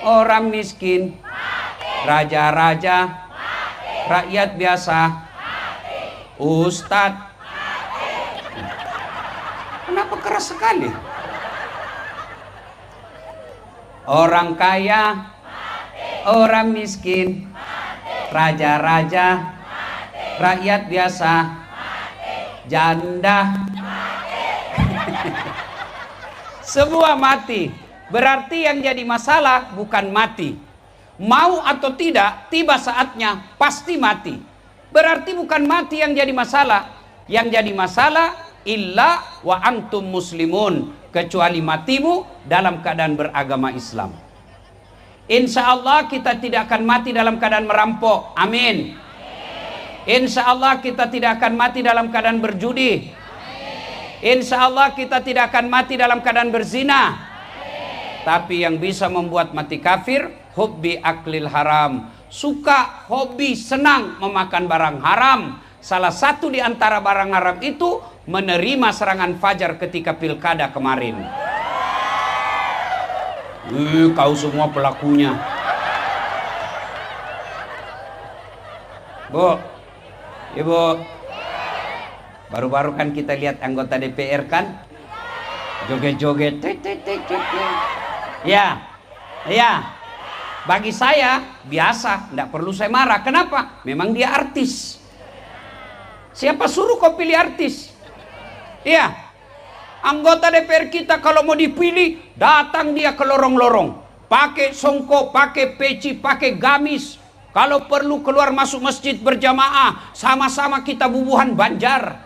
orang miskin, raja-raja, rakyat biasa, ustadz. Kenapa keras sekali? Orang kaya, orang miskin, raja-raja, rakyat biasa, janda, semua mati. Berarti yang jadi masalah bukan mati. Mau atau tidak, tiba saatnya pasti mati. Berarti bukan mati yang jadi masalah. Yang jadi masalah illa wa antum muslimun, kecuali matimu dalam keadaan beragama Islam. Insya Allah kita tidak akan mati dalam keadaan merampok. Amin. Insya Allah kita tidak akan mati dalam keadaan berjudi. Insya Allah kita tidak akan mati dalam keadaan berzina. Tapi yang bisa membuat mati kafir, hubbi aklil haram, suka, hobi, senang memakan barang haram. Salah satu di antara barang haram itu menerima serangan fajar ketika pilkada kemarin. Kau semua pelakunya. Bu, Ibu, baru-baru kan kita lihat anggota DPR kan joget-joget. Ya, bagi saya biasa, tidak perlu saya marah. Kenapa? Memang dia artis. Siapa suruh kau pilih artis? Iya, anggota DPR kita kalau mau dipilih, datang dia ke lorong-lorong, pakai songkok, pakai peci, pakai gamis. Kalau perlu keluar masuk masjid berjamaah, sama-sama kita bubuhan Banjar.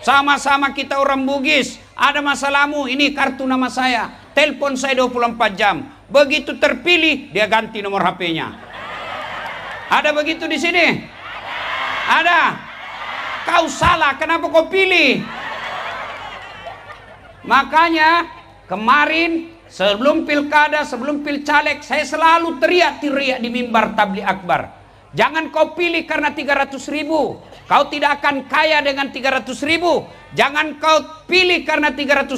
Sama-sama kita orang Bugis. Ada masalahmu, ini kartu nama saya, telepon saya 24 jam. Begitu terpilih, dia ganti nomor HP-nya. Ada begitu di sini? Ada. Kau salah, kenapa kau pilih? Makanya kemarin sebelum pilkada, sebelum pilcaleg, saya selalu teriak-teriak di mimbar tabligh akbar. Jangan kau pilih karena 300.000. Kau tidak akan kaya dengan 300.000. Jangan kau pilih karena 300.000.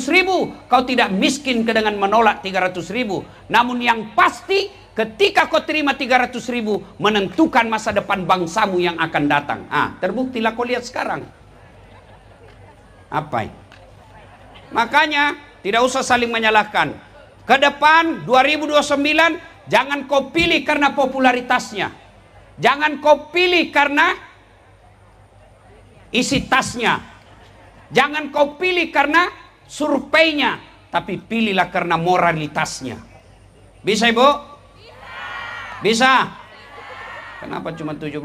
Kau tidak miskin dengan menolak 300.000. Namun yang pasti, ketika kau terima 300.000, menentukan masa depan bangsamu yang akan datang. Terbuktilah kau lihat sekarang. Apa? Makanya tidak usah saling menyalahkan. Ke depan 2029, jangan kau pilih karena popularitasnya. Jangan kau pilih karena isi tasnya. Jangan kau pilih karena surveinya, tapi pilihlah karena moralitasnya. Bisa, Ibu? Bisa? Kenapa cuma 17?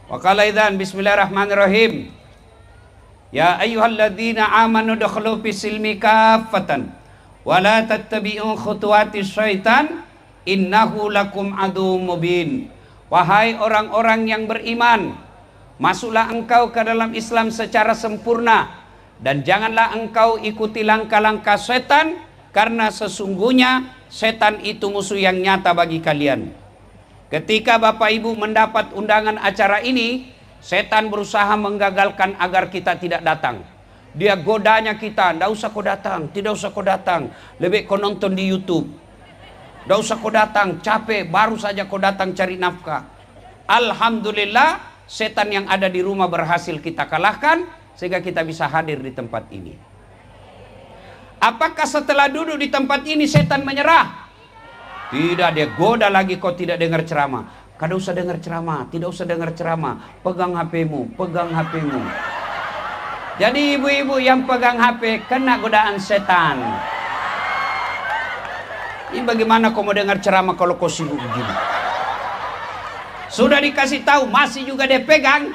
Wa qala idzan bismillahirrahmanirrahim. Ya ayyuhalladzina amanu dakhulu fis silmi kaffatan wa la tattabi'u khutuwatis syaitan innahu lakum aduwwum mubin. Wahai orang-orang yang beriman, masuklah engkau ke dalam Islam secara sempurna, dan janganlah engkau ikuti langkah-langkah setan, karena sesungguhnya setan itu musuh yang nyata bagi kalian. Ketika Bapak Ibu mendapat undangan acara ini, setan berusaha menggagalkan agar kita tidak datang. Dia godanya kita, tidak usah kau datang, tidak usah kau datang, lebih kau nonton di YouTube. Tidak usah kau datang, capek, baru saja kau datang cari nafkah. Alhamdulillah, setan yang ada di rumah berhasil kita kalahkan, sehingga kita bisa hadir di tempat ini. Apakah setelah duduk di tempat ini setan menyerah? Tidak, dia goda lagi kau tidak dengar ceramah. Kada usah dengar ceramah, tidak usah dengar ceramah. Pegang HP-mu, pegang HP-mu. Jadi ibu-ibu yang pegang HP kena godaan setan. Ini bagaimana kau mau dengar ceramah kalau kau sibuk begini? Sudah dikasih tahu masih juga dia pegang.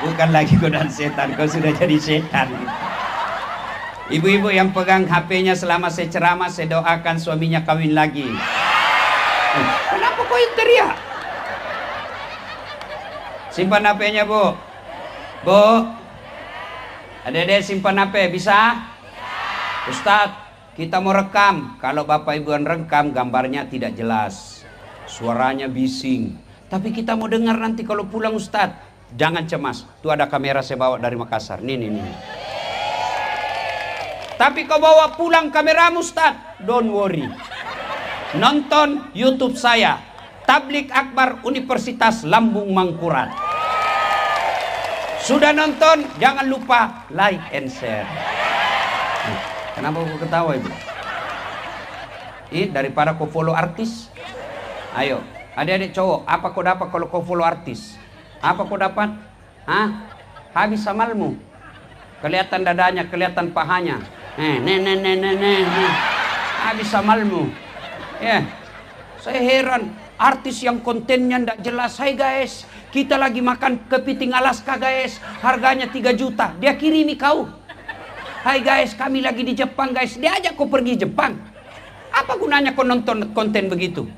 Bukan lagi godaan setan, kau sudah jadi setan. Ibu-ibu yang pegang HP-nya selama saya ceramah, saya doakan suaminya kawin lagi. Kenapa kau yang teriak? Simpan HP-nya, Bu. Bu, Adek-adek simpan HP, bisa? Ustadz, kita mau rekam. Kalau Bapak Ibu rekam, gambarnya tidak jelas, suaranya bising. Tapi kita mau dengar nanti kalau pulang, Ustadz. Jangan cemas, tuh ada kamera saya bawa dari Makassar. Nih. Tapi kau bawa pulang kameramu, Ustaz, don't worry. Nonton YouTube saya, Tablik Akbar Universitas Lambung Mangkurat. Sudah nonton, jangan lupa like and share. Kenapa kau ketawa itu? Daripada kau follow artis. Ayo, adik-adik cowok, apa kau dapat kalau kau follow artis? Apa kau dapat? Habis amalmu. Kelihatan dadanya, kelihatan pahanya. Habis amalmu. Ya, saya heran. Artis yang kontennya tidak jelas. Hai guys, kita lagi makan kepiting Alaska guys. Harganya 3 juta. Dia kirimi kau. Hai guys, kami lagi di Jepang guys. Dia ajak kau pergi Jepang. Apa gunanya kau nonton konten begitu?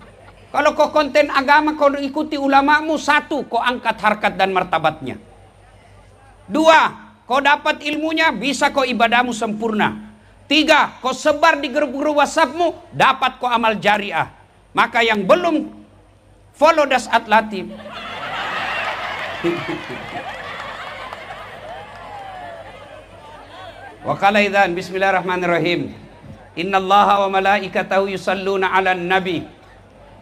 Kalau kau konten agama, kau ikuti ulamamu. 1, kau angkat harkat dan martabatnya. 2, kau dapat ilmunya, bisa kau ibadahmu sempurna. 3, kau sebar di grup-grup WhatsAppmu, dapat kau amal jariah. Maka yang belum follow Dasat Latif, wa qala idzan bismillahirrahmanirrahim. Innallaha wa malaikatahu yusalluna 'alan nabi.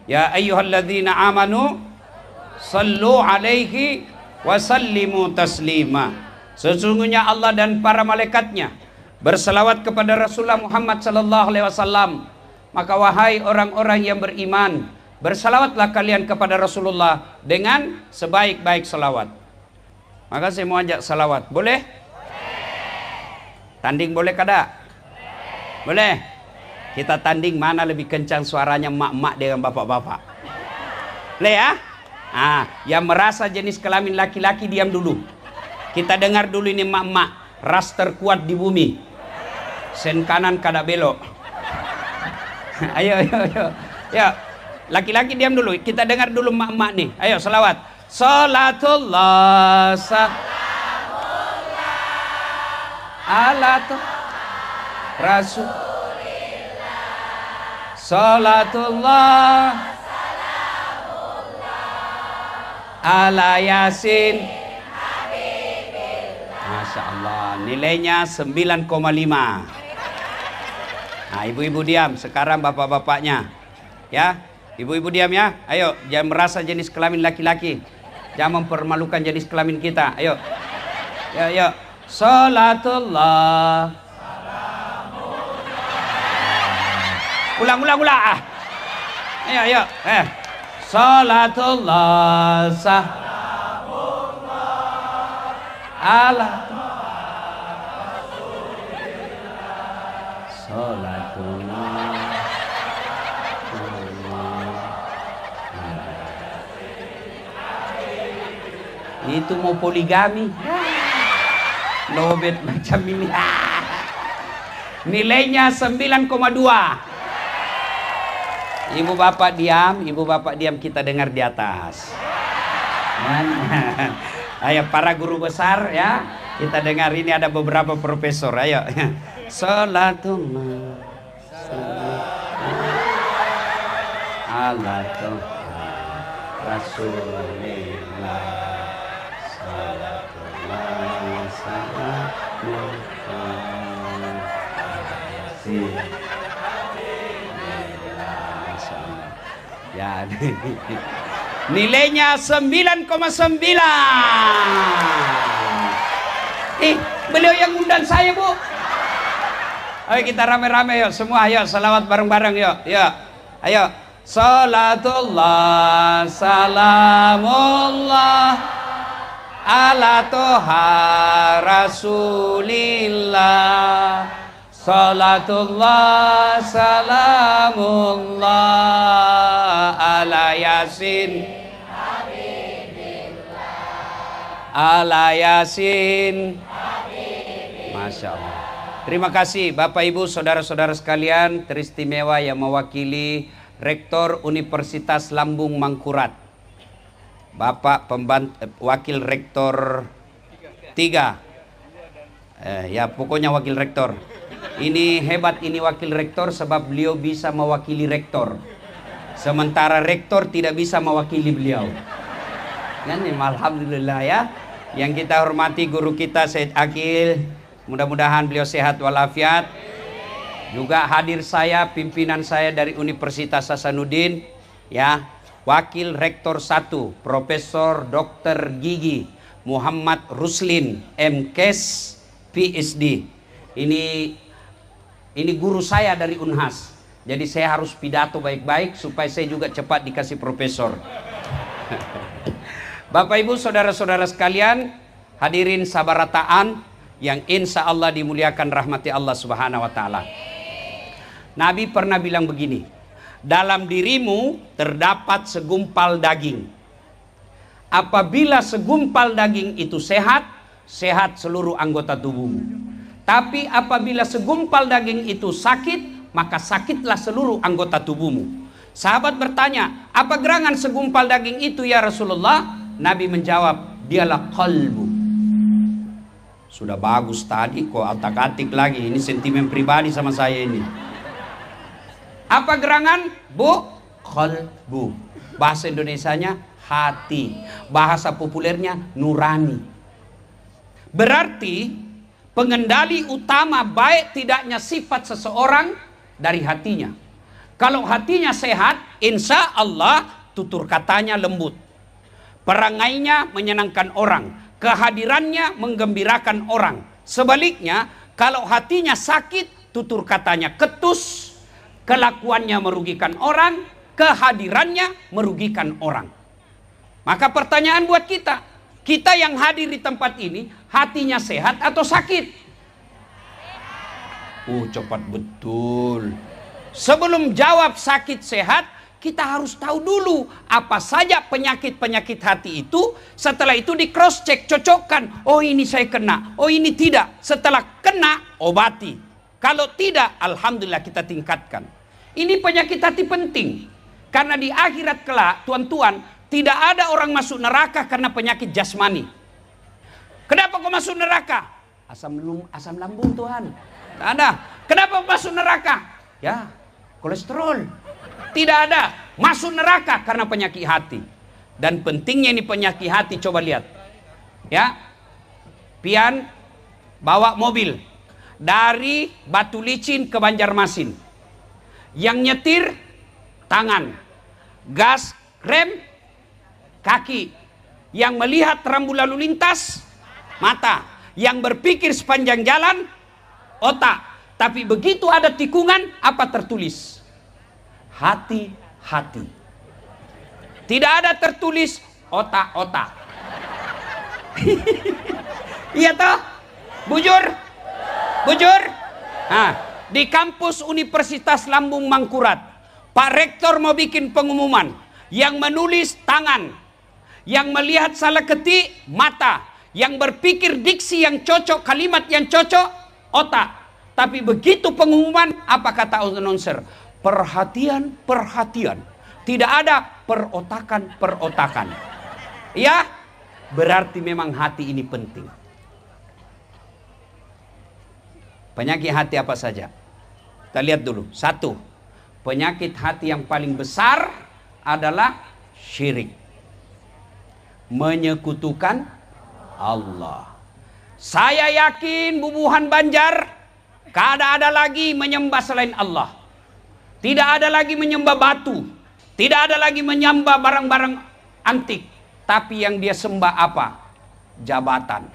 Ya ayyuhalladzina amanu sallu 'alaihi wa sallimu taslima. Sesungguhnya Allah dan para malaikatnya berselawat kepada Rasulullah Muhammad sallallahu alaihi wasallam. Maka wahai orang-orang yang beriman, bersalawatlah kalian kepada Rasulullah dengan sebaik-baik salawat. Maka saya mau ajak salawat. Boleh? Tanding boleh kada? Boleh? Kita tanding mana lebih kencang suaranya mak-mak dengan bapak-bapak. Boleh ya? Yang merasa jenis kelamin laki-laki diam dulu. Kita dengar dulu ini mak-mak. Ras terkuat di bumi. Sen kanan kada belok. Ayo. Ya, laki-laki diam dulu. Kita dengar dulu mak-mak nih. Ayo selawat. Salatullah ala Rasulillah. Salatullah ala Yasin. Masya Allah, nilainya 9,5. Nah, ibu-ibu diam. Sekarang bapak-bapaknya, ya, ibu-ibu diam ya. Ayo, jangan merasa jenis kelamin laki-laki. Jangan mempermalukan jenis kelamin kita. Ayo, ya. Salatullah. Ulang. Ayo. Salatullah. Ala Salatullah. Itu mau poligami. Lobet macam ini. Nilainya 9,2. Ibu bapak diam, kita dengar di atas. Ayo para guru besar ya, kita dengar ini ada beberapa profesor. Ayo. Salatullah ala Rasulillah. Salatullah ya. Nilainya 9,9. Beliau yang undang saya, Bu. Ayo kita rame-rame yuk, semua ayo salawat bareng-bareng yuk. Ayo. Salatullah salamullah ala toha Rasulillah. Salatullah salamullah ala Yasin. Ala Yasin. Masya Allah. Terima kasih Bapak Ibu saudara-saudara sekalian teristimewa yang mewakili Rektor Universitas Lambung Mangkurat, Bapak Wakil Rektor 3, ya pokoknya Wakil Rektor. Ini hebat ini Wakil Rektor sebab beliau bisa mewakili Rektor, sementara Rektor tidak bisa mewakili beliau. Dan alhamdulillah ya. Yang kita hormati guru kita Syed Akil, mudah-mudahan beliau sehat walafiat. Juga hadir saya, pimpinan saya dari Universitas Hasanuddin, ya, Wakil Rektor 1, Profesor Dr. Gigi Muhammad Ruslin, MKes, PhD. Ini guru saya dari Unhas. Jadi saya harus pidato baik-baik supaya saya juga cepat dikasih profesor. Bapak Ibu saudara-saudara sekalian, hadirin sabarataan yang insya Allah dimuliakan rahmati Allah Subhanahu wa taala. Nabi pernah bilang begini, dalam dirimu terdapat segumpal daging. Apabila segumpal daging itu sehat, sehat seluruh anggota tubuhmu. Tapi apabila segumpal daging itu sakit, maka sakitlah seluruh anggota tubuhmu. Sahabat bertanya, apa gerangan segumpal daging itu ya Rasulullah? Nabi menjawab, dialah qalbu. Sudah bagus tadi kok otak-atik lagi. Ini sentimen pribadi sama saya ini. Apa gerangan? Bu, qalbu. Bahasa Indonesianya hati. Bahasa populernya nurani. Berarti pengendali utama baik tidaknya sifat seseorang dari hatinya. Kalau hatinya sehat, insya Allah tutur katanya lembut, perangainya menyenangkan orang, kehadirannya menggembirakan orang. Sebaliknya, kalau hatinya sakit, tutur katanya ketus, kelakuannya merugikan orang, kehadirannya merugikan orang. Maka pertanyaan buat kita, kita yang hadir di tempat ini, hatinya sehat atau sakit? Cepat betul. Sebelum jawab sakit sehat, kita harus tahu dulu apa saja penyakit-penyakit hati itu. Setelah itu di cross check, cocokkan. Oh ini saya kena, oh ini tidak. Setelah kena, obati. Kalau tidak, alhamdulillah kita tingkatkan. Ini penyakit hati penting. Karena di akhirat kelak, tuan-tuan, tidak ada orang masuk neraka karena penyakit jasmani. Kenapa kau masuk neraka? Asam lambung Tuhan. Tidak ada. Kenapa masuk neraka? Ya, kolesterol. Tidak ada. Masuk neraka karena penyakit hati. Dan pentingnya ini penyakit hati, coba lihat. Ya, Pian bawa mobil dari Batu Licin ke Banjarmasin. Yang nyetir tangan, gas, rem, kaki. Yang melihat rambu lalu lintas, mata. Yang berpikir sepanjang jalan, otak. Tapi begitu ada tikungan, apa tertulis? Hati-hati. Tidak ada tertulis otak-otak. Iya toh? Bujur? Bujur? Nah, di kampus Universitas Lambung Mangkurat, Pak Rektor mau bikin pengumuman. Yang menulis tangan, yang melihat salah ketik mata, yang berpikir diksi yang cocok, kalimat yang cocok otak. Tapi begitu pengumuman, apa kata announcer? Perhatian, perhatian. Tidak ada perotakan, perotakan. Ya, berarti memang hati ini penting. Penyakit hati apa saja? Kita lihat dulu. 1. Penyakit hati yang paling besar adalah syirik. Menyekutukan Allah. Saya yakin bubuhan Banjar kada ada lagi menyembah selain Allah. Tidak ada lagi menyembah batu. Tidak ada lagi menyembah barang-barang antik. Tapi yang dia sembah apa? Jabatan.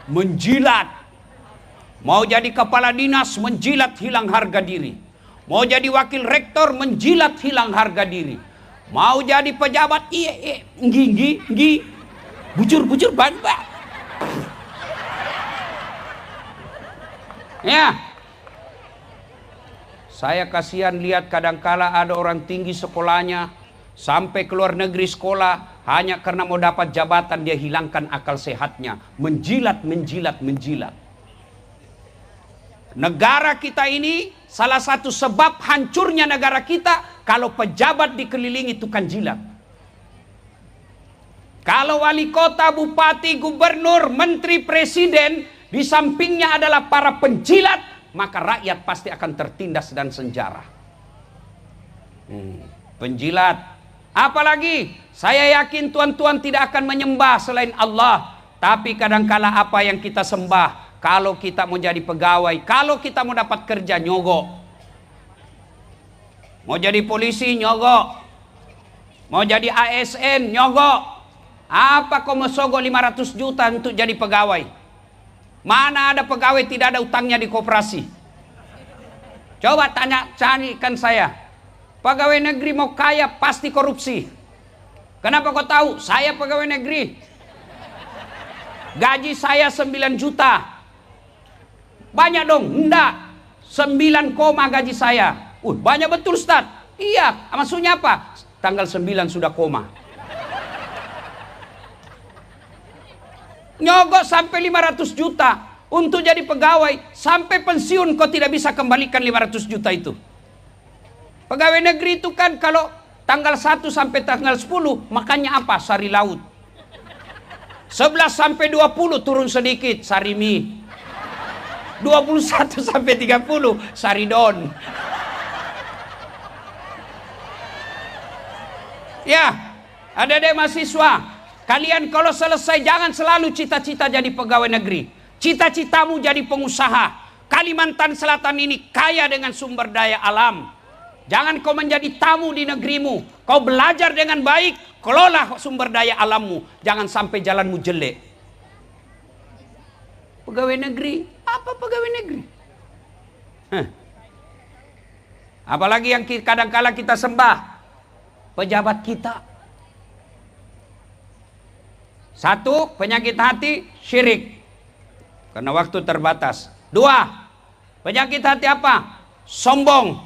Menjilat. Mau jadi kepala dinas, menjilat hilang harga diri. Mau jadi wakil rektor, menjilat hilang harga diri. Mau jadi pejabat, nggi. Bujur, banbak. Ya, saya kasihan lihat kadangkala ada orang tinggi sekolahnya sampai ke luar negeri sekolah hanya karena mau dapat jabatan, dia hilangkan akal sehatnya, menjilat. Negara kita ini salah satu sebab hancurnya negara kita kalau pejabat dikelilingi tukang jilat. Kalau wali kota, bupati, gubernur, menteri, presiden di sampingnya adalah para penjilat, maka rakyat pasti akan tertindas dan senjara. Penjilat. Apalagi saya yakin tuan-tuan tidak akan menyembah selain Allah. Tapi kadangkala apa yang kita sembah Kalau kita mau jadi pegawai, kalau kita mau dapat kerja, nyogok. Mau jadi polisi, nyogok. Mau jadi ASN, nyogok. Apa kau mau sogok 500 juta untuk jadi pegawai? Mana ada pegawai tidak ada utangnya di koperasi? Coba carikan saya. Pegawai negeri mau kaya pasti korupsi. Kenapa kau tahu? Saya pegawai negeri. Gaji saya 9 juta. Banyak dong? Enggak. 9 koma gaji saya. Banyak betul Ustaz. Iya, maksudnya apa? Tanggal 9 sudah koma. Nyogok sampai 500 juta. Untuk jadi pegawai, sampai pensiun kau tidak bisa kembalikan 500 juta itu. Pegawai negeri itu kan kalau tanggal 1 sampai tanggal 10, makannya apa? Sari laut. 11 sampai 20 turun sedikit, sari mie. 21 sampai 30, sari don. Ya, ada deh mahasiswa. Kalian kalau selesai jangan selalu cita-cita jadi pegawai negeri. Cita-citamu jadi pengusaha. Kalimantan Selatan ini kaya dengan sumber daya alam. Jangan kau menjadi tamu di negerimu. Kau belajar dengan baik, kelola sumber daya alammu. Jangan sampai jalanmu jelek. Pegawai negeri, apa pegawai negeri? Apalagi yang kadang-kala kita sembah, pejabat kita. Satu, penyakit hati, syirik. Karena waktu terbatas. 2, penyakit hati apa? Sombong.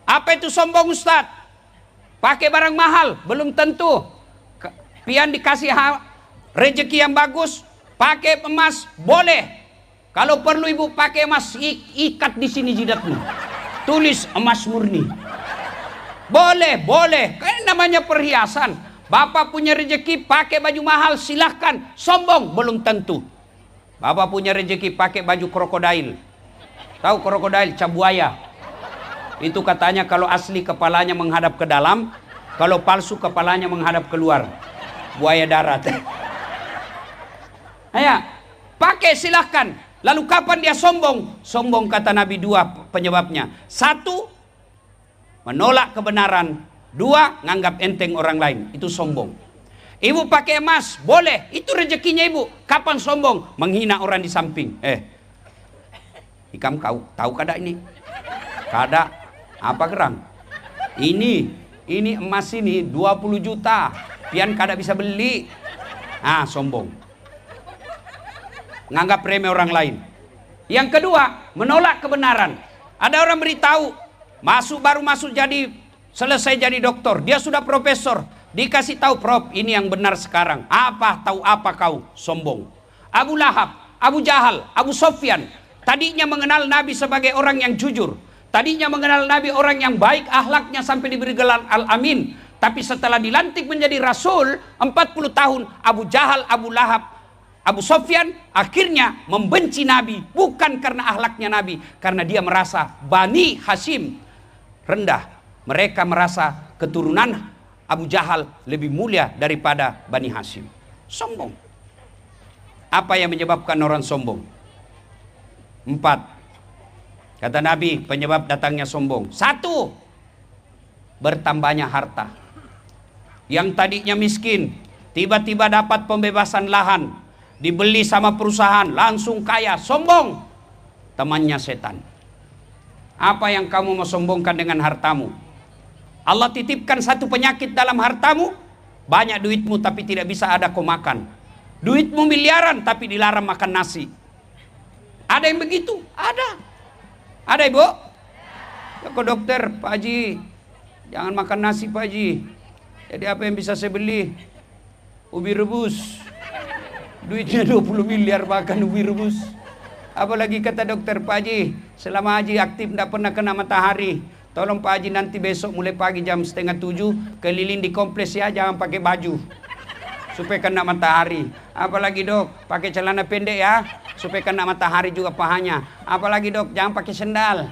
Apa itu sombong Ustadz? Pakai barang mahal, belum tentu. Pian dikasih rezeki yang bagus, pakai emas, boleh. Kalau perlu ibu pakai emas, ikat di sini jidatmu. Tulis emas murni. Boleh, boleh. Kan namanya perhiasan. Bapak punya rezeki pakai baju mahal, silahkan. Sombong, belum tentu. Bapak punya rezeki pakai baju krokodil. Tahu krokodil, cabuaya. Itu katanya kalau asli kepalanya menghadap ke dalam, kalau palsu kepalanya menghadap keluar. Buaya darat. Ayo, pakai silahkan. Lalu kapan dia sombong? Sombong kata Nabi 2 penyebabnya. 1, menolak kebenaran. 2, nganggap enteng orang lain. Itu sombong. Ibu pakai emas, boleh. Itu rezekinya ibu. Kapan sombong? Menghina orang di samping. Ikam kau tahu kada ini? Kada. Apa gerang? Ini emas ini 20 juta. Pian kada bisa beli. Sombong. Nganggap remeh orang lain. Yang kedua, menolak kebenaran. Ada orang beritahu, baru masuk selesai jadi doktor. Dia sudah profesor. Dikasih tahu, Prof, ini yang benar sekarang. Tahu apa kau? Sombong. Abu Lahab, Abu Jahal, Abu Sofyan. Tadinya mengenal Nabi sebagai orang yang jujur. Tadinya mengenal Nabi orang yang baik akhlaknya sampai diberi gelar Al-Amin. Tapi setelah dilantik menjadi Rasul 40 tahun, Abu Jahal, Abu Lahab, Abu Sofyan akhirnya membenci Nabi. Bukan karena akhlaknya Nabi. Karena dia merasa Bani Hashim rendah. Mereka merasa keturunan Abu Jahal lebih mulia daripada Bani Hashim. Sombong. Apa yang menyebabkan orang sombong? 4. Kata Nabi, penyebab datangnya sombong. 1, bertambahnya harta. Yang tadinya miskin, tiba-tiba dapat pembebasan lahan, dibeli sama perusahaan, langsung kaya. Sombong. Temannya setan. Apa yang kamu mau sombongkan dengan hartamu? Allah titipkan satu penyakit dalam hartamu. Banyak duitmu tapi tidak bisa ada kau makan. Duitmu miliaran tapi dilarang makan nasi. Ada yang begitu? Ada. Ada ibu? Ya, ke dokter, Pak Haji, jangan makan nasi Pak Haji. Jadi apa yang bisa saya beli? Ubi rebus. Duitnya 20 miliar makan ubi rebus. Apalagi kata dokter, Pak Haji, selama Haji aktif tidak pernah kena matahari. Tolong Pak Haji nanti besok mulai pagi jam 6:30 keliling di kompleks ya, jangan pakai baju supaya kena matahari. Apalagi dok, pakai celana pendek ya supaya kena matahari juga pahanya. Apalagi dok, jangan pakai sendal,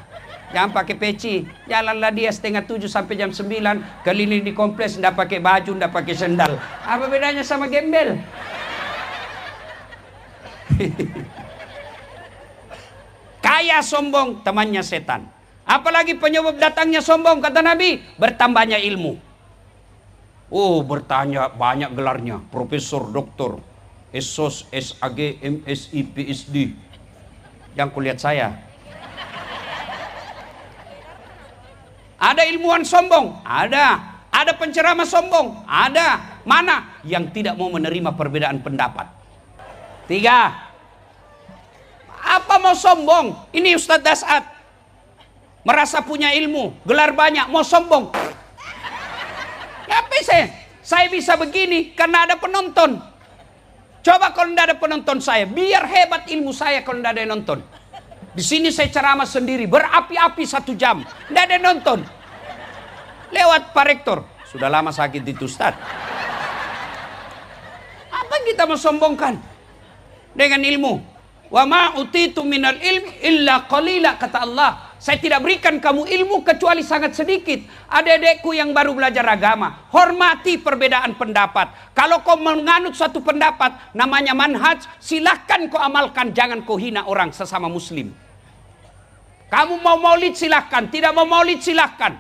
jangan pakai peci. Jalanlah dia 6:30 sampai jam 9 keliling di kompleks, tidak pakai baju, tidak pakai sendal. Apa bedanya sama gembel? Kaya sombong, temannya setan. Apalagi penyebab datangnya sombong, kata Nabi, bertambahnya ilmu. Oh, bertanya banyak gelarnya, profesor, doktor, SOS, SAG, MSI, PSD. Yang kulihat saya. Ada ilmuwan sombong? Ada. Ada penceramah sombong? Ada. Mana? Yang tidak mau menerima perbedaan pendapat. 3. Apa mau sombong? Ini Ustadz Dasat. Merasa punya ilmu, gelar banyak, mau sombong. Ngapain saya bisa begini karena ada penonton. Coba kalau tidak ada penonton saya, biar hebat ilmu saya kalau tidak ada yang nonton. Di sini saya ceramah sendiri, berapi-api 1 jam, tidak ada yang nonton. Lewat Pak Rektor, sudah lama sakit itu Ustadz. Apa yang kita mau sombongkan dengan ilmu? Wa ma utitu minal ilmi illa qalila, kata Allah. Saya tidak berikan kamu ilmu kecuali sangat sedikit. Adik-adikku yang baru belajar agama, hormati perbedaan pendapat. Kalau kau menganut suatu pendapat, namanya manhaj, silahkan kau amalkan, jangan kau hina orang sesama muslim. Kamu mau maulid silahkan, tidak mau maulid silahkan.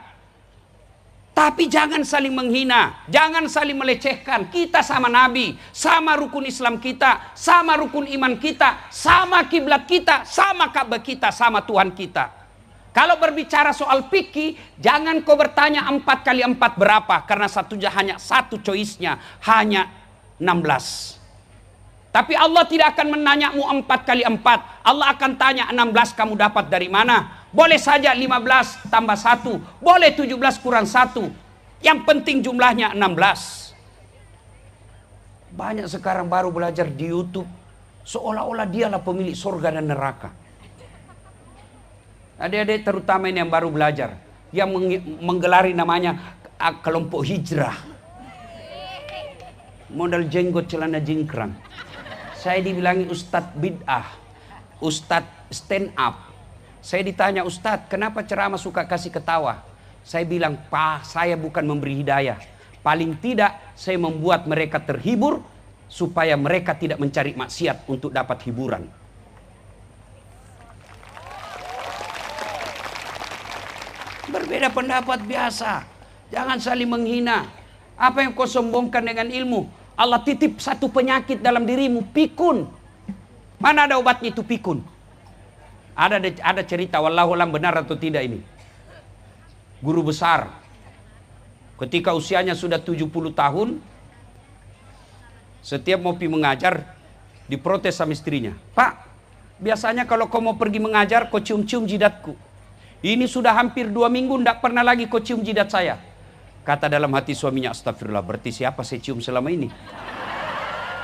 Tapi jangan saling menghina, jangan saling melecehkan. Kita sama Nabi, sama rukun Islam kita, sama rukun iman kita, sama kiblat kita, sama Ka'bah kita, sama Tuhan kita. Kalau berbicara soal fikih, jangan kau bertanya 4 kali 4 berapa, karena hanya satu choice-nya, hanya 16. Tapi Allah tidak akan menanyamu 4 kali 4. Allah akan tanya 16 kamu dapat dari mana? Boleh saja 15 tambah 1. Boleh 17 kurang 1. Yang penting jumlahnya 16. Banyak sekarang baru belajar di YouTube. Seolah-olah dialah pemilik surga dan neraka. Adik-adik terutama ini yang baru belajar. Yang menggelari namanya kelompok hijrah. Modal jenggot celana jingkrang. Saya dibilangi Ustadz bid'ah. Ustadz stand up. Saya ditanya, Ustadz, kenapa ceramah suka kasih ketawa? Saya bilang, Pak, saya bukan memberi hidayah. Paling tidak, saya membuat mereka terhibur, supaya mereka tidak mencari maksiat untuk dapat hiburan. Berbeda pendapat biasa. Jangan saling menghina. Apa yang kau sombongkan dengan ilmu? Allah titip satu penyakit dalam dirimu, pikun. Mana ada obatnya itu pikun? Ada cerita, wallahu alam benar atau tidak ini. Guru besar, ketika usianya sudah 70 tahun, setiap mau pergi mengajar, diprotes sama istrinya. Pak, biasanya kalau kau mau pergi mengajar, kau cium-cium jidatku. Ini sudah hampir 2 minggu, tidak pernah lagi kau cium jidat saya. Kata dalam hati suaminya, astagfirullah, berarti siapa saya cium selama ini?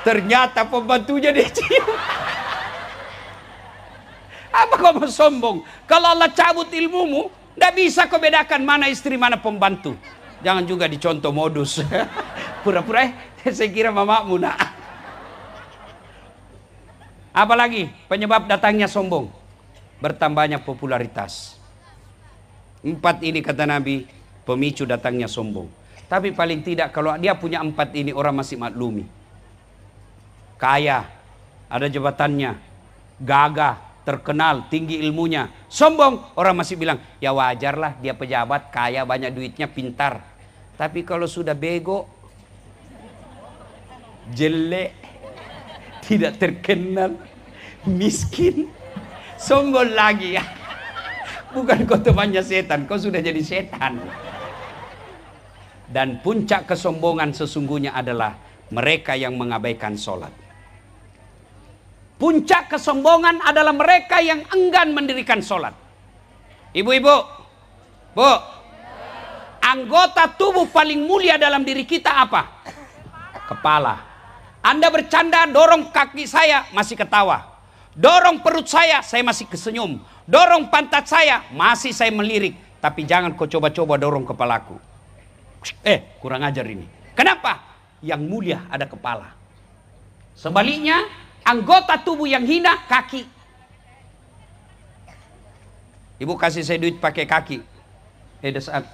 Ternyata pembantunya dia cium. Apa kau mau sombong? Kalau Allah cabut ilmumu, tidak bisa kau bedakan mana istri, mana pembantu. Jangan juga dicontoh modus. Pura-pura saya kira mamamu nak. Apalagi penyebab datangnya sombong? Bertambahnya popularitas. 4 ini kata Nabi, pemicu datangnya sombong. Tapi paling tidak kalau dia punya 4 ini, orang masih maklumi. Kaya, ada jabatannya, gagah, terkenal, tinggi ilmunya. Sombong, orang masih bilang, ya wajarlah dia pejabat, kaya, banyak duitnya, pintar. Tapi kalau sudah bego, jelek, tidak terkenal, miskin, sombong lagi ya. Bukan kau temannya setan, kau sudah jadi setan. Dan puncak kesombongan sesungguhnya adalah mereka yang mengabaikan sholat. Puncak kesombongan adalah mereka yang enggan mendirikan sholat. Ibu-ibu, bu, anggota tubuh paling mulia dalam diri kita apa? Kepala. Anda bercanda, dorong kaki saya, masih ketawa. Dorong perut saya masih kesenyum. Dorong pantat saya, masih saya melirik. Tapi jangan kau coba-coba dorong kepalaku. Kurang ajar ini. Kenapa? Yang mulia ada kepala. Sebaliknya, anggota tubuh yang hina, kaki. Ibu kasih saya duit pakai kaki. Saat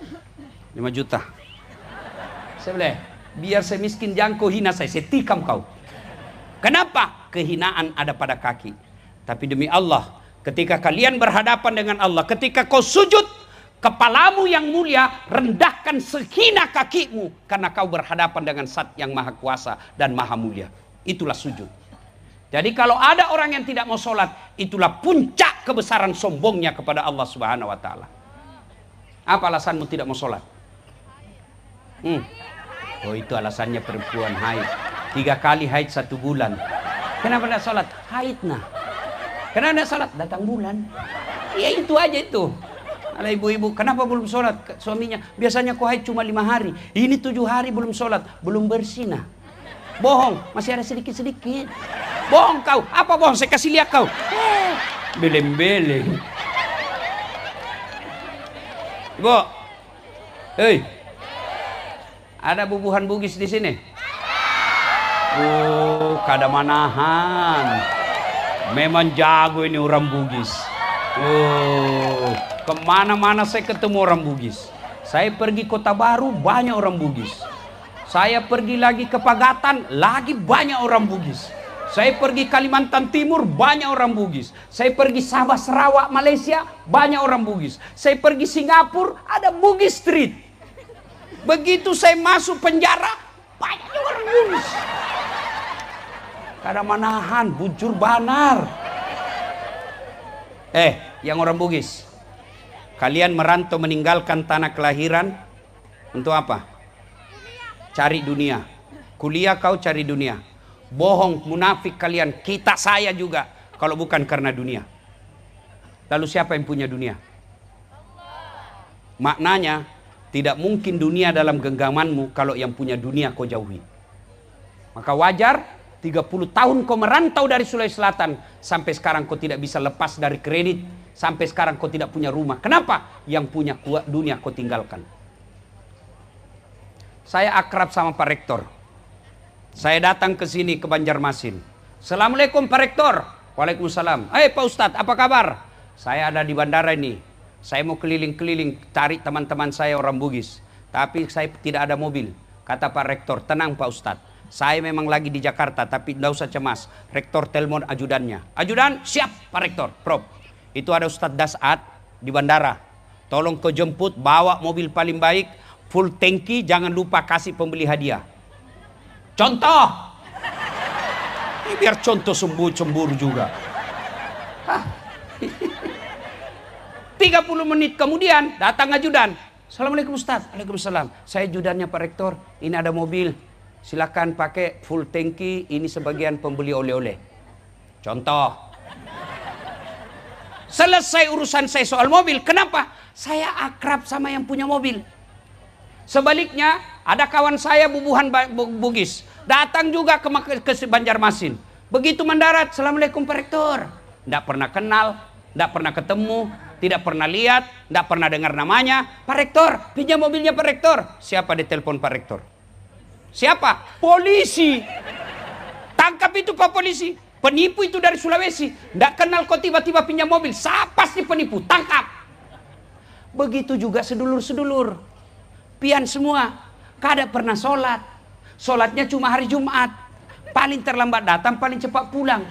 5 juta. Saya bilang, biar saya miskin jangan kau hina saya tikam kau. Kenapa? Kehinaan ada pada kaki. Tapi demi Allah, Ketika kalian berhadapan dengan Allah, ketika kau sujud, kepalamu yang mulia rendahkan sehina kakimu, karena kau berhadapan dengan Zat yang maha kuasa dan maha mulia. Itulah sujud. Jadi kalau ada orang yang tidak mau sholat, itulah puncak kebesaran sombongnya kepada Allah Subhanahu wa Ta'ala. Apa alasanmu tidak mau sholat? Oh, itu alasannya perempuan haid. 3 kali haid 1 bulan. Kenapa tidak sholat? Haid nah. Kenapa tidak sholat? Datang bulan. Ya itu aja itu. Ala ibu-ibu, kenapa belum sholat? Suaminya, biasanya kau haid cuma 5 hari. Ini 7 hari belum sholat. Belum bersih nah. Bohong, masih ada sedikit-sedikit. Bohong kau. Apa bohong? Saya kasih lihat kau. Beleng-beleng. Ibu. Hei. Ada bubuhan Bugis di sini? Oh, kada manahan. Memang jago ini orang Bugis. Oh, kemana-mana saya ketemu orang Bugis. Saya pergi Kota Baru, banyak orang Bugis. Saya pergi lagi ke Pagatan, lagi banyak orang Bugis. Saya pergi Kalimantan Timur, banyak orang Bugis. Saya pergi Sabah, Sarawak, Malaysia, banyak orang Bugis. Saya pergi Singapura, ada Bugis Street. Begitu saya masuk penjara, banyak orang Bugis. Kada manahan, bujur banar. Yang orang Bugis, kalian merantau meninggalkan tanah kelahiran untuk apa? Cari dunia. Kuliah kau cari dunia. Bohong, munafik kalian. Kita, saya juga. Kalau bukan karena dunia. Lalu siapa yang punya dunia? Maknanya, tidak mungkin dunia dalam genggamanmu kalau yang punya dunia kau jauhi. Maka wajar 30 tahun kau merantau dari Sulawesi Selatan. Sampai sekarang kau tidak bisa lepas dari kredit. Sampai sekarang kau tidak punya rumah. Kenapa? Yang punya dunia kau tinggalkan. Saya akrab sama Pak Rektor. Saya datang ke sini ke Banjarmasin. Assalamualaikum Pak Rektor. Waalaikumsalam. Pak Ustadz, apa kabar? Saya ada di bandara ini. Saya mau keliling-keliling cari teman-teman saya orang Bugis. Tapi saya tidak ada mobil. Kata Pak Rektor, tenang Pak Ustadz. Saya memang lagi di Jakarta, tapi tidak usah cemas. Rektor telepon ajudannya. Ajudan, siap Pak Rektor. Prof, itu ada Ustadz Dasat di bandara. Tolong kau jemput, bawa mobil paling baik, full tangki, jangan lupa kasih pembeli hadiah. Contoh. Ini biar contoh cemburu juga. 30 menit kemudian datang ajudan. Assalamualaikum Ustaz. Waalaikumsalam. Saya ajudannya Pak Rektor. Ini ada mobil. Silakan pakai full tangki. Ini sebagian pembeli oleh-oleh. Contoh. Selesai urusan saya soal mobil. Kenapa? Saya akrab sama yang punya mobil. Sebaliknya, ada kawan saya bubuhan Bugis. Datang juga ke Banjarmasin. Begitu mendarat, Assalamualaikum Pak Rektor. Tidak pernah kenal, tidak pernah ketemu, tidak pernah lihat, tidak pernah dengar namanya. Pak Rektor, pinjam mobilnya Pak Rektor. Siapa ditelepon Pak Rektor? Siapa? Polisi. Tangkap itu Pak Polisi. Penipu itu dari Sulawesi. Tidak kenal kok tiba-tiba pinjam mobil. Siapa sih penipu? Tangkap. Begitu juga sedulur-sedulur. Pian semua. Kada pernah sholat. Sholatnya cuma hari Jumat. Paling terlambat datang, paling cepat pulang.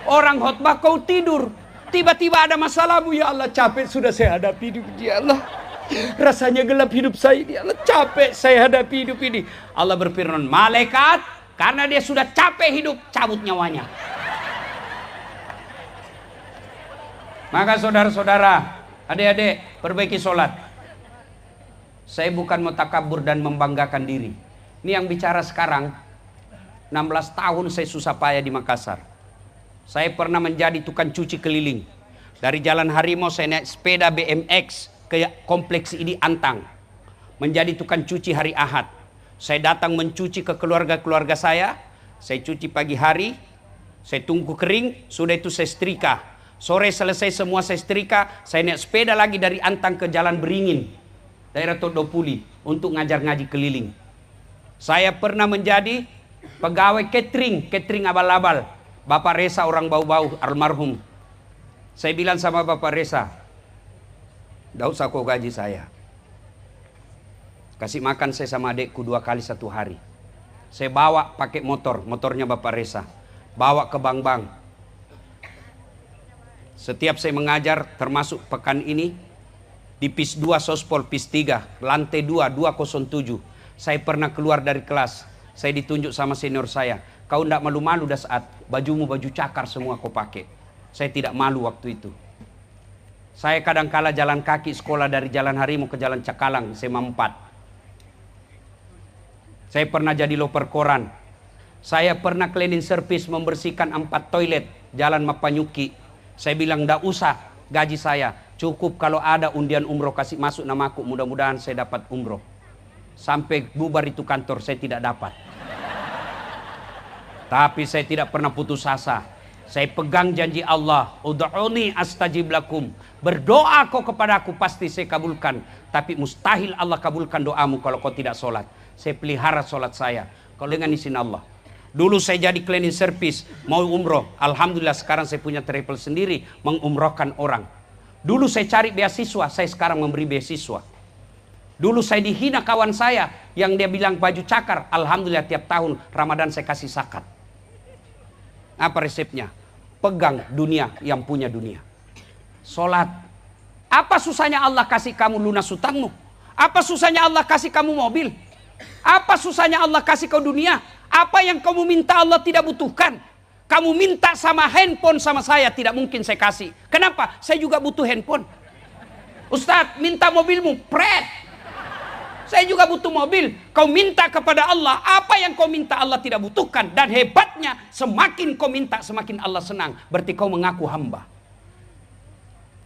Orang khotbah kau tidur. Tiba-tiba ada masalahmu. Ya Allah, capek sudah saya hadapi hidup ini. Ya Allah, rasanya gelap hidup saya. Ya Allah, capek saya hadapi hidup ini. Allah berfirman, malaikat, karena dia sudah capek hidup, cabut nyawanya. Maka saudara-saudara, adik-adik, perbaiki sholat. Saya bukan mau takabur dan membanggakan diri. Ini yang bicara sekarang, 16 tahun saya susah payah di Makassar. Saya pernah menjadi tukang cuci keliling. Dari Jalan Harimau saya naik sepeda BMX ke kompleks ID Antang. Menjadi tukang cuci hari Ahad. Saya datang mencuci ke keluarga-keluarga saya. Saya cuci pagi hari. Saya tunggu kering. Sudah itu saya setrika. Sore selesai semua saya setrika. Saya naik sepeda lagi dari Antang ke Jalan Beringin. Daerah Todopuli. Untuk ngajar ngaji keliling. Saya pernah menjadi pegawai catering abal-abal. Bapak Resa orang bau-bau almarhum. Saya bilang sama Bapak Resa, tidak usah kau gaji saya. Kasih makan saya sama adekku 2 kali 1 hari. Saya bawa pakai motornya Bapak Resa. Bawa ke bank-bank. Setiap saya mengajar, termasuk pekan ini, di PIS 2 Sospol PIS 3, lantai 2, 207. Saya pernah keluar dari kelas, saya ditunjuk sama senior saya. Kau tidak malu-malu dah saat bajumu baju cakar semua kau pakai. Saya tidak malu waktu itu. Saya kadang-kala jalan kaki sekolah dari Jalan Harimau ke Jalan Cakalang, SMA 4. Saya pernah jadi loper koran. Saya pernah cleaning service membersihkan 4 toilet Jalan Mapanyuki. Saya bilang, tidak usah gaji saya. Cukup kalau ada undian umroh kasih masuk namaku. Mudah-mudahan saya dapat umroh. Sampai bubar itu kantor saya tidak dapat. Tapi saya tidak pernah putus asa. Saya pegang janji Allah. Ud'uni astajib lakum. Berdoa kau kepadaku pasti saya kabulkan. Tapi mustahil Allah kabulkan doamu kalau kau tidak sholat. Saya pelihara sholat saya. Kalau dengan izin Allah. Dulu saya jadi cleaning service, mau umroh. Alhamdulillah sekarang saya punya travel sendiri, mengumrohkan orang. Dulu saya cari beasiswa, saya sekarang memberi beasiswa. Dulu saya dihina kawan saya, yang dia bilang baju cakar. Alhamdulillah tiap tahun Ramadan saya kasih zakat. Apa resepnya? Pegang dunia yang punya dunia. Sholat. Apa susahnya Allah kasih kamu lunas hutangmu? Apa susahnya Allah kasih kamu mobil? Apa susahnya Allah kasih kau dunia? Apa yang kamu minta Allah tidak butuhkan? Kamu minta sama handphone sama saya, tidak mungkin saya kasih. Kenapa? Saya juga butuh handphone. Ustadz, minta mobilmu, pret. Saya juga butuh mobil. Kau minta kepada Allah, apa yang kau minta Allah tidak butuhkan. Dan hebatnya, semakin kau minta, semakin Allah senang. Berarti kau mengaku hamba.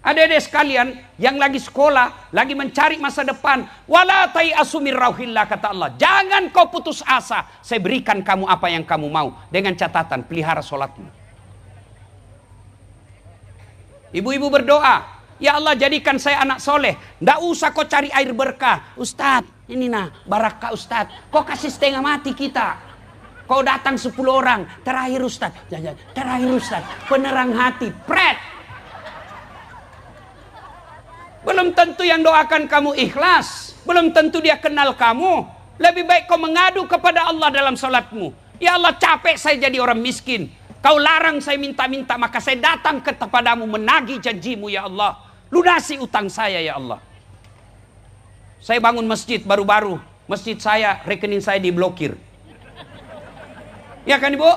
Adik-adik sekalian yang lagi sekolah, lagi mencari masa depan, wala tai'asu min rauhillah, kata Allah. Jangan kau putus asa, saya berikan kamu apa yang kamu mau. Dengan catatan, pelihara sholatmu. Ibu-ibu berdoa, ya Allah jadikan saya anak soleh. Nggak usah kau cari air berkah. Ustadz, ini nah, barakah Ustadz. Kau kasih setengah mati kita. Kau datang 10 orang, terakhir Ustadz. Terakhir Ustadz, penerang hati, pret. Belum tentu yang doakan kamu ikhlas. Belum tentu dia kenal kamu. Lebih baik kau mengadu kepada Allah dalam salatmu. Ya Allah, capek saya jadi orang miskin. Kau larang saya minta-minta, maka saya datang kepadamu menagih janjimu ya Allah. Lunasi utang saya ya Allah. Saya bangun masjid baru-baru. Masjid saya, rekening saya diblokir. Ya kan Ibu?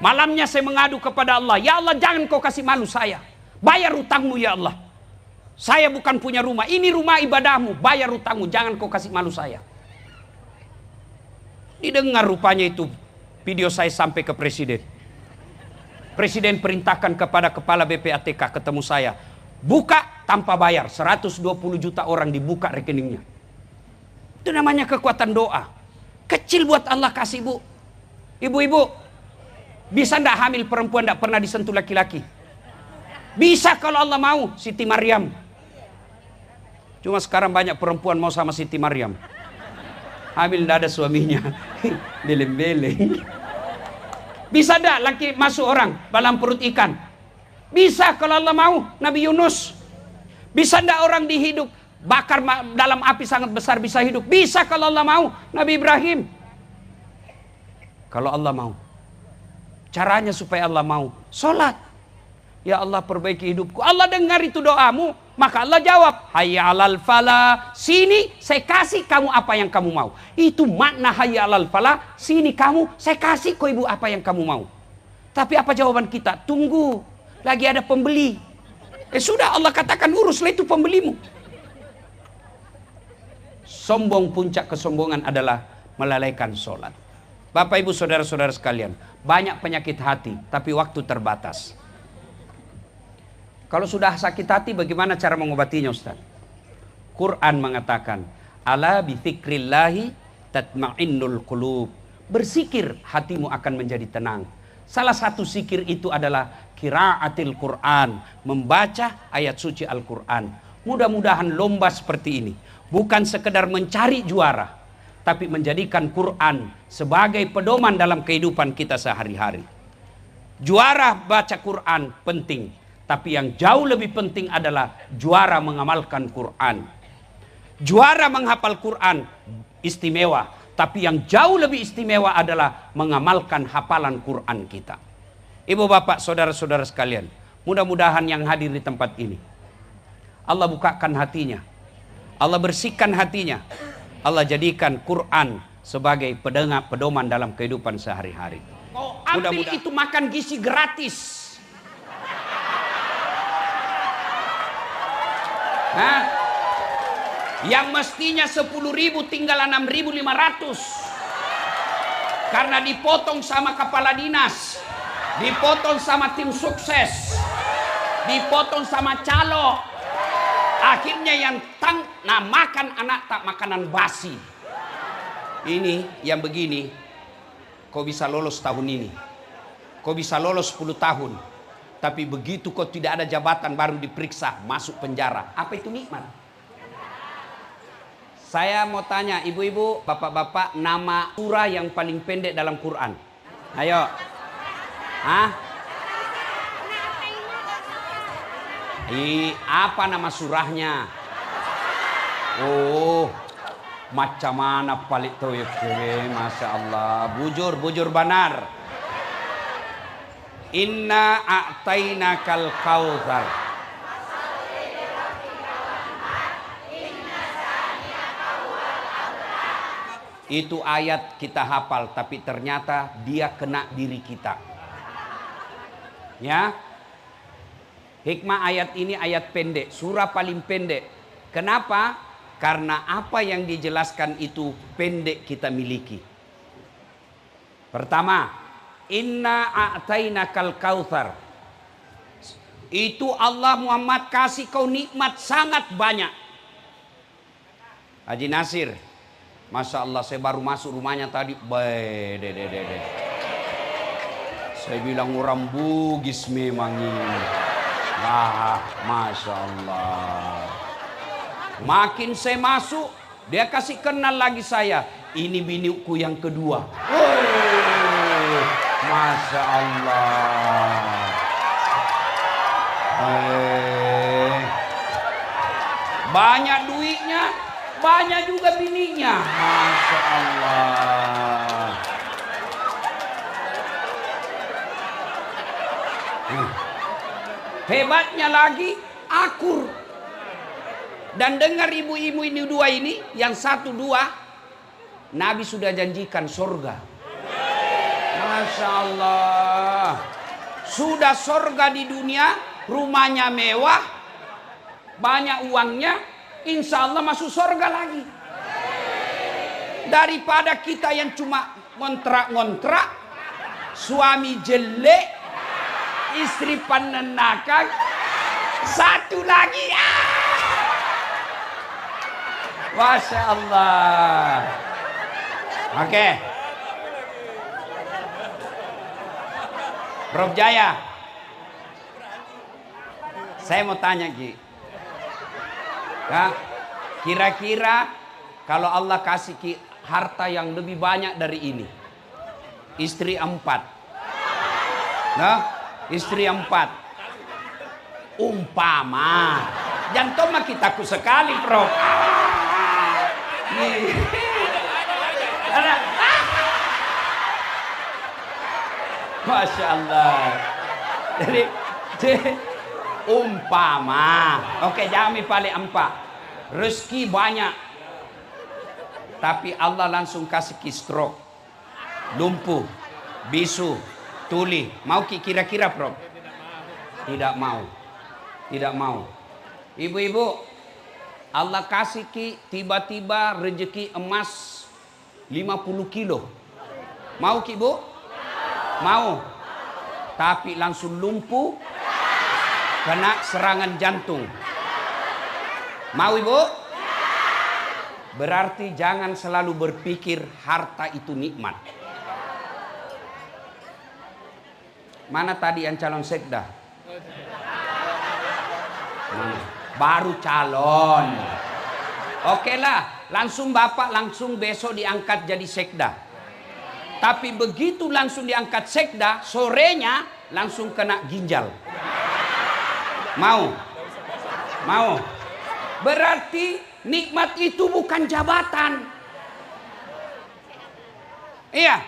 Malamnya saya mengadu kepada Allah. Ya Allah, jangan kau kasih malu saya. Bayar utangmu ya Allah. Saya bukan punya rumah, ini rumah ibadahmu, bayar utangmu, jangan kau kasih malu saya. Didengar rupanya itu video saya sampai ke presiden. Presiden perintahkan kepada kepala BPATK ketemu saya. Buka tanpa bayar, 120 juta orang dibuka rekeningnya. Itu namanya kekuatan doa. Kecil buat Allah kasih Bu. Ibu-ibu, bisa ndak hamil perempuan ndak pernah disentuh laki-laki? Bisa kalau Allah mau, Siti Maryam. Cuma sekarang banyak perempuan mau sama Siti Maryam. Hamil tidak ada suaminya. Beleng-beleng. Bisa tidak laki masuk orang dalam perut ikan? Bisa kalau Allah mau. Nabi Yunus. Bisa tidak orang dihidup bakar dalam api sangat besar bisa hidup? Bisa kalau Allah mau. Nabi Ibrahim. Kalau Allah mau. Caranya supaya Allah mau. Sholat. Ya Allah perbaiki hidupku. Allah dengar itu doamu. Maka Allah jawab, hayya alal falah. Sini saya kasih kamu apa yang kamu mau. Itu makna hayya alal falah. Sini kamu, saya kasih kau ibu apa yang kamu mau. Tapi apa jawaban kita? Tunggu. Lagi ada pembeli. Sudah Allah katakan uruslah itu pembelimu. Sombong, puncak kesombongan adalah melalaikan sholat. Bapak ibu saudara-saudara sekalian. Banyak penyakit hati. Tapi waktu terbatas. Kalau sudah sakit hati bagaimana cara mengobatinya Ustaz? Quran mengatakan, ala bi dzikrillahi tatma'innul qulub. Berzikir hatimu akan menjadi tenang. Salah satu zikir itu adalah qiraatil Quran, membaca ayat suci Al-Quran. Mudah-mudahan lomba seperti ini bukan sekedar mencari juara, tapi menjadikan Quran sebagai pedoman dalam kehidupan kita sehari-hari. Juara baca Quran penting. Tapi yang jauh lebih penting adalah juara mengamalkan Quran. Juara menghafal Quran istimewa. Tapi yang jauh lebih istimewa adalah mengamalkan hafalan Quran kita. Ibu bapak saudara-saudara sekalian. Mudah-mudahan yang hadir di tempat ini, Allah bukakan hatinya, Allah bersihkan hatinya, Allah jadikan Quran sebagai pedoman dalam kehidupan sehari-hari. Oh, ambil itu makan gizi gratis. Nah, yang mestinya 10.000 tinggal 6.500 karena dipotong sama kepala dinas, dipotong sama tim sukses, dipotong sama calo. Akhirnya yang makan anak tak makanan basi. Ini yang begini, kau bisa lolos tahun ini, kau bisa lolos 10 tahun. Tapi begitu kau tidak ada jabatan baru diperiksa, masuk penjara. Apa itu nikmat? Saya mau tanya ibu-ibu, bapak-bapak, nama surah yang paling pendek dalam Quran. Ayo. Hah? Apa nama surahnya? Oh, macam mana paling tahu ya, Masya Allah. Bujur banar. Inna a'tainakal kautsar. Itu ayat kita hafal, tapi ternyata dia kena diri kita. Ya. Hikmah ayat ini ayat pendek, surah paling pendek. Kenapa? Karena apa yang dijelaskan itu pendek kita miliki. Pertama, inna a'tainakal kautsar. Itu Allah Muhammad kasih kau nikmat sangat banyak. Haji Nasir, Masya Allah, saya baru masuk rumahnya tadi. Saya bilang orang Bugis memang ini. Wah, Masya Allah. Makin saya masuk, dia kasih kenal lagi saya. Ini biniku yang kedua. Masya Allah. Banyak duitnya, banyak juga bininya. Masya Allah. Hebatnya lagi, akur. Dan dengar ibu-ibu ini dua ini, yang satu dua, Nabi sudah janjikan surga. Masya Allah. Sudah surga di dunia, rumahnya mewah, banyak uangnya, insya Allah masuk surga lagi. Daripada kita yang cuma ngontrak-ngontrak, suami jelek, istri penenakang, satu lagi. Masya Allah. Oke. Prof Jaya, saya mau tanya Ki. Kira-kira kalau Allah kasih Ki harta yang lebih banyak dari ini, istri 4, nah, istri 4, umpama, jantung mah kitaku sekali, Prof. Masya Allah. Jadi umpama, oke, jami paling 4, rezeki banyak, tapi Allah langsung kasih ki stroke, lumpuh, bisu, tuli. Mau ki kira-kira, Prof? Tidak mau. Tidak mau. Ibu-ibu, Allah kasih ki tiba-tiba rezeki emas 50 kilo. Mau ki, Bu? Mau. Tapi langsung lumpuh, kena serangan jantung. Mau, Ibu? Berarti jangan selalu berpikir harta itu nikmat. Mana tadi yang calon sekda? Baru calon. Oke lah, langsung Bapak langsung besok diangkat jadi sekda. Tapi begitu langsung diangkat sekda, sorenya langsung kena ginjal. Mau? Mau? Berarti nikmat itu bukan jabatan. Iya.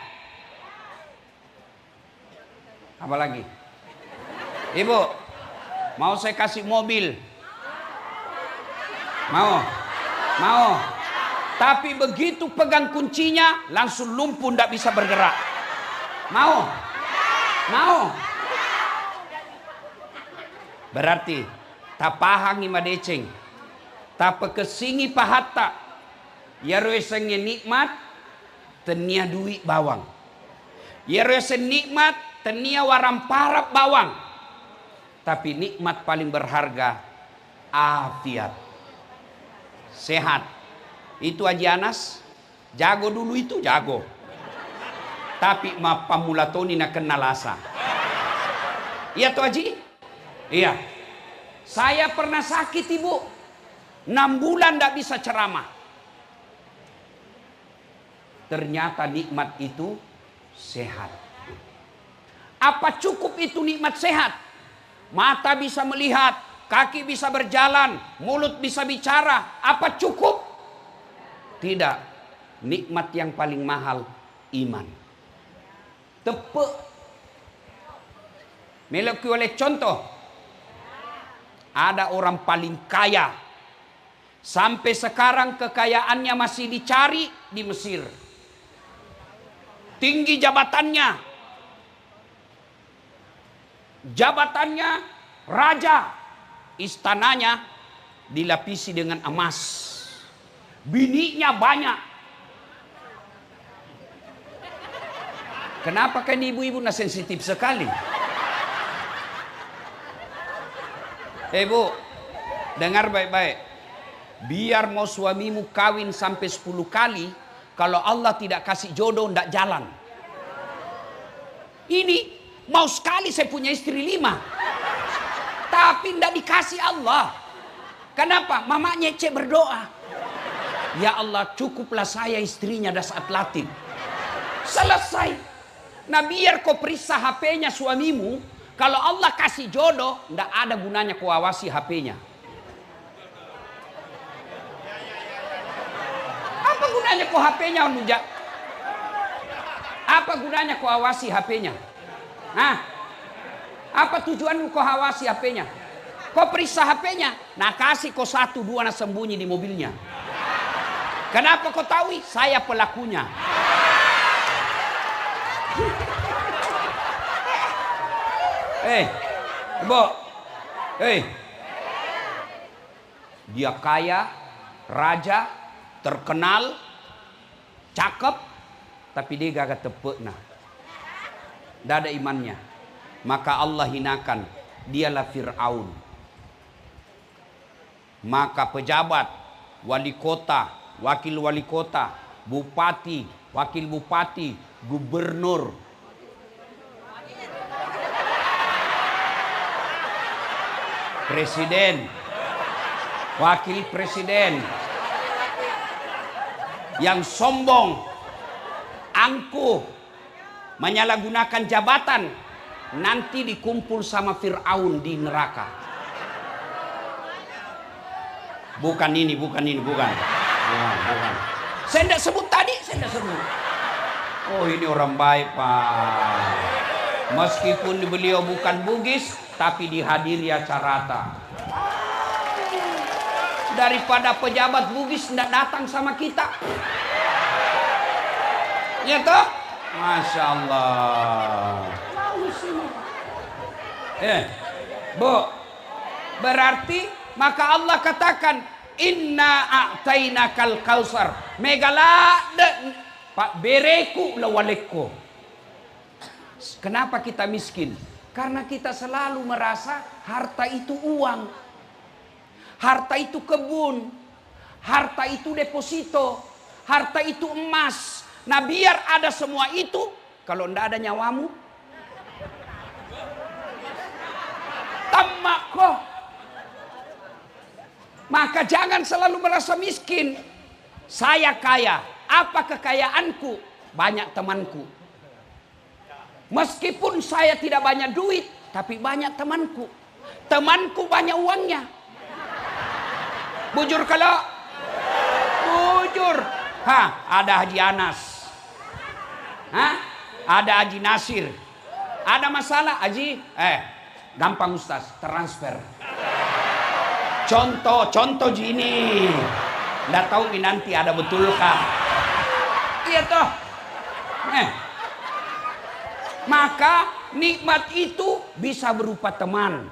Apa lagi? Ibu, Mau saya kasih mobil? Mau? Mau? Tapi begitu pegang kuncinya, langsung lumpuh, tidak bisa bergerak. Mau? Mau? Berarti tapahangi madeceng, tapa kesingi pahatta, ya roesengnya nikmat, tenia duit bawang. Ya roeseng nikmat, tenia waram parap bawang. Tapi nikmat paling berharga, afiat, sehat. Itu Haji Anas, jago dulu itu jago. Tapi ma pamulatoni na kenal asa. Iya tuh Haji? Iya. Saya pernah sakit ibu. 6 bulan tidak bisa ceramah. Ternyata nikmat itu sehat. Apa cukup itu nikmat sehat? Mata bisa melihat, kaki bisa berjalan, mulut bisa bicara. Apa cukup? Tidak. Nikmat yang paling mahal, iman. Tepuk. Meleki oleh contoh. Ada orang paling kaya. Sampai sekarang kekayaannya masih dicari di Mesir. Tinggi jabatannya. Jabatannya raja. Istananya dilapisi dengan emas. Bininya banyak. Kenapa kan ibu-ibu nah sensitif sekali? Bu, dengar baik-baik. Biar mau suamimu kawin sampai 10 kali, kalau Allah tidak kasih jodoh, tidak jalan. Ini, mau sekali saya punya istri 5. Tapi tidak dikasih Allah. Kenapa? Mama nyece berdoa. Ya Allah, cukuplah saya istrinya dasar latin. Selesai. Nah biar kau periksa HP-nya suamimu. Kalau Allah kasih jodoh, tidak ada gunanya kau awasi HP-nya. Apa gunanya kau HP-nya? Apa gunanya kau awasi HP-nya? Nah, apa tujuanmu kau awasi HP-nya? Kau periksa HP-nya, nah kasih kau 1, 2 nah sembunyi di mobilnya. Kenapa kau tahu? Saya pelakunya. Ibu, dia kaya, raja, terkenal, cakep, tapi dia gak tepuk nah. Tidak ada imannya. Maka Allah hinakan, dialah Fir'aun. Maka pejabat, wali kota, wakil wali kota, bupati, wakil bupati, gubernur, presiden, wakil presiden yang sombong, angkuh, menyalahgunakan jabatan, nanti dikumpul sama Fir'aun di neraka. Bukan. Saya tidak sebut tadi, Oh ini orang baik Pak. Meskipun beliau bukan Bugis, tapi dihadiri acara. Daripada pejabat Bugis tidak datang sama kita. Ya toh? Masya Allah. Bu, berarti maka Allah katakan inna a'tainakal kausar megalade pak bereku lawaleko. Kenapa kita miskin? Karena kita selalu merasa harta itu uang, harta itu kebun, harta itu deposito, harta itu emas. Nah biar ada semua itu, kalau tidak ada nyawamu, tamak kok. Maka jangan selalu merasa miskin. Saya kaya, apa kekayaanku? Banyak temanku. Meskipun saya tidak banyak duit, tapi banyak temanku. Temanku banyak uangnya. Bujur kalau? Bujur. Ada Haji Anas. Ada Haji Nasir. Ada masalah Haji? Gampang Ustaz, transfer. Contoh gini. Nggak tahu ini nanti ada betulkah? Iya toh. Maka nikmat itu bisa berupa teman.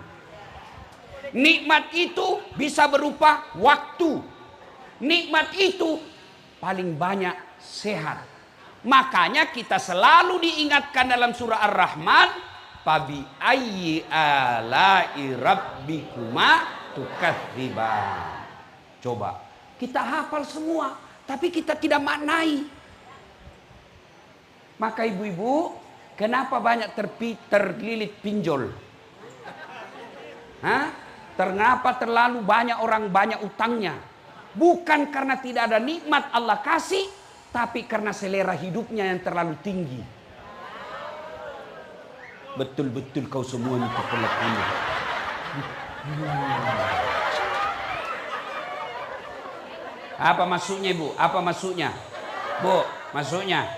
Nikmat itu bisa berupa waktu. Nikmat itu paling banyak sehat. Makanya kita selalu diingatkan dalam surah Ar-Rahman, fabi ayyi ala'i rabbikuma tukadziban. Coba, kita hafal semua, tapi kita tidak maknai. Maka ibu-ibu, kenapa banyak terlilit pinjol? Kenapa terlalu banyak orang banyak utangnya? Bukan karena tidak ada nikmat Allah kasih, tapi karena selera hidupnya yang terlalu tinggi. Betul-betul kau semua ini kepelakuannya. Apa maksudnya ibu? Apa maksudnya? Bu, maksudnya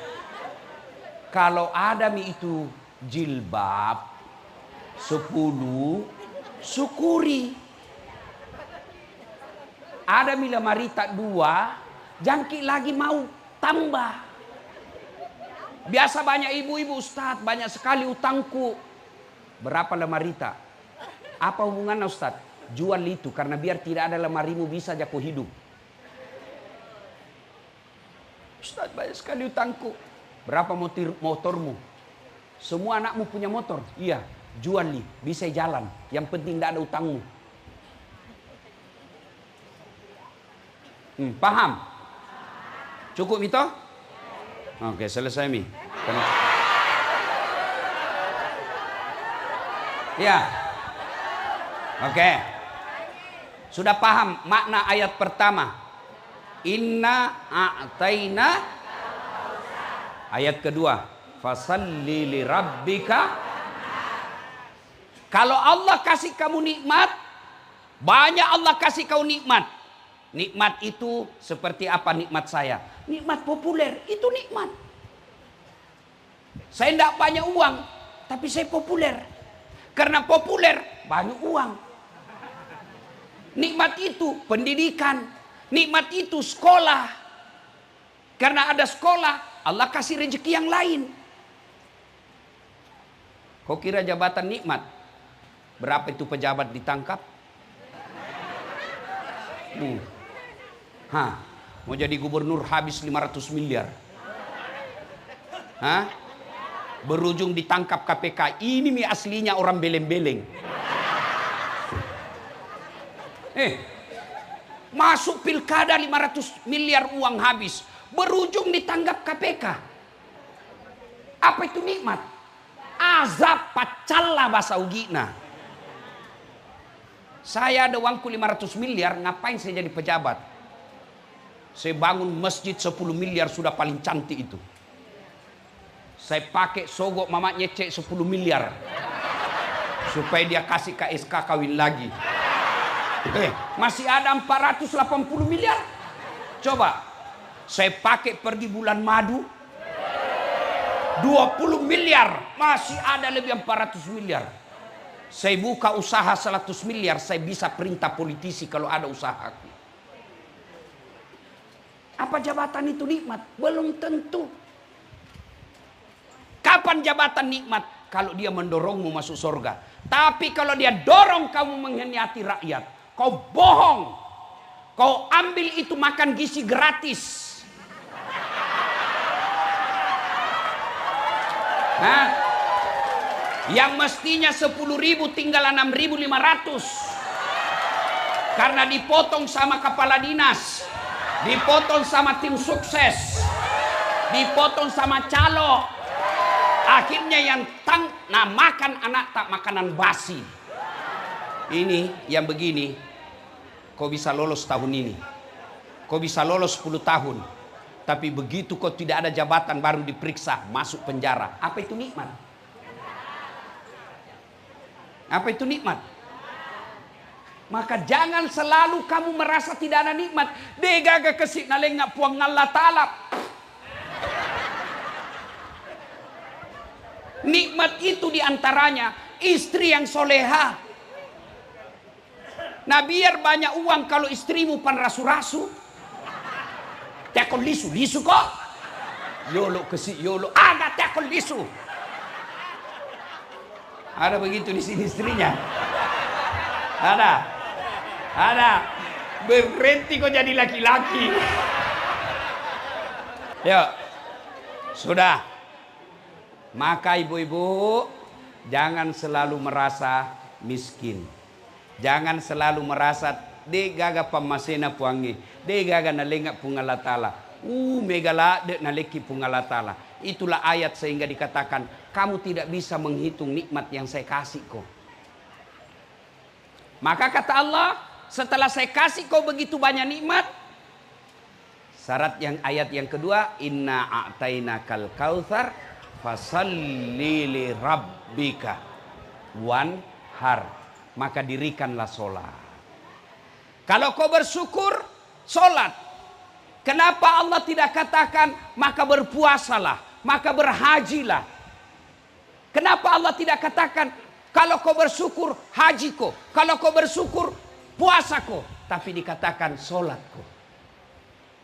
kalau Adam itu jilbab 10, syukuri. Ada mila marita 2, jangki lagi mau tambah. Biasa banyak ibu-ibu, Ustaz, banyak sekali utangku. Berapa lemarita? Apa hubungannya Ustaz? Jual itu karena biar tidak ada lemarimu bisa jago hidup. Ustaz, banyak sekali utangku. Berapa motormu? Semua anakmu punya motor? Iya, jual nih, bisa jalan. Yang penting tidak ada utangmu. Paham? Cukup itu? Oke, selesai mi. Ya. Oke. Sudah paham makna ayat pertama? Inna a'taina. Ayat kedua, fasalli li rabbika. Kalau Allah kasih kamu nikmat, banyak Allah kasih kau nikmat. Nikmat itu seperti apa nikmat saya? Nikmat populer, itu nikmat. Saya tidak banyak uang, tapi saya populer. Karena populer, banyak uang. Nikmat itu pendidikan. Nikmat itu sekolah. Karena ada sekolah, Allah kasih rezeki yang lain. Kau kira jabatan nikmat? Berapa itu pejabat ditangkap? Mau jadi gubernur habis 500 miliar. Berujung ditangkap KPK. Ini mi aslinya orang beleng-beleng. Masuk pilkada 500 miliar uang habis. Berujung ditangkap KPK. Apa itu nikmat? Azab pacalla bahasa ugina. Saya ada uangku 500 miliar, ngapain saya jadi pejabat? Saya bangun masjid 10 miliar sudah paling cantik itu. Saya pakai sogok mamanya cek 10 miliar. Supaya dia kasih KSK kawin lagi. Masih ada 480 miliar. Coba. Saya pakai pergi bulan madu 20 miliar. Masih ada lebih 400 miliar. Saya buka usaha 100 miliar. Saya bisa perintah politisi kalau ada usahaku. Apa jabatan itu nikmat? Belum tentu. Kapan jabatan nikmat? Kalau dia mendorongmu masuk surga. Tapi kalau dia dorong kamu mengkhianati rakyat, kau bohong. Kau ambil itu makan gizi gratis. Yang mestinya 10.000 tinggal 6.500. Karena dipotong sama kepala dinas, dipotong sama tim sukses, dipotong sama calo. Akhirnya yang makan anak tak makanan basi. Ini yang begini, kau bisa lolos tahun ini, kau bisa lolos 10 tahun. Tapi begitu kau tidak ada jabatan baru diperiksa, masuk penjara. Apa itu nikmat? Apa itu nikmat? Maka jangan selalu kamu merasa tidak ada nikmat. Degaga kesik nalengak puang Allah Ta'ala. Nikmat itu diantaranya istri yang soleha. Nah biar banyak uang kalau istrimu pan rasu-rasu. Tekol lisu kok. Yolo kesi yolo, agak tekol lisu. Ada begitu di sini istrinya. Ada. Berhenti kok jadi laki-laki. Yuk, sudah. Maka ibu-ibu jangan selalu merasa miskin. Jangan selalu merasa de gaga pamasena puangi, de gaga nalenga pungala tala. Megala de naleki pungala tala. Itulah ayat sehingga dikatakan kamu tidak bisa menghitung nikmat yang saya kasih kau. Maka kata Allah, setelah saya kasih kau begitu banyak nikmat, syarat yang ayat yang kedua, inna a'tainakal kautsar fasalli li rabbika wanhar. Maka dirikanlah sholat. Kalau kau bersyukur, sholat. Kenapa Allah tidak katakan maka berpuasalah, maka berhajilah? Kenapa Allah tidak katakan kalau kau bersyukur haji kau, kalau kau bersyukur puasa kau, tapi dikatakan sholat kau?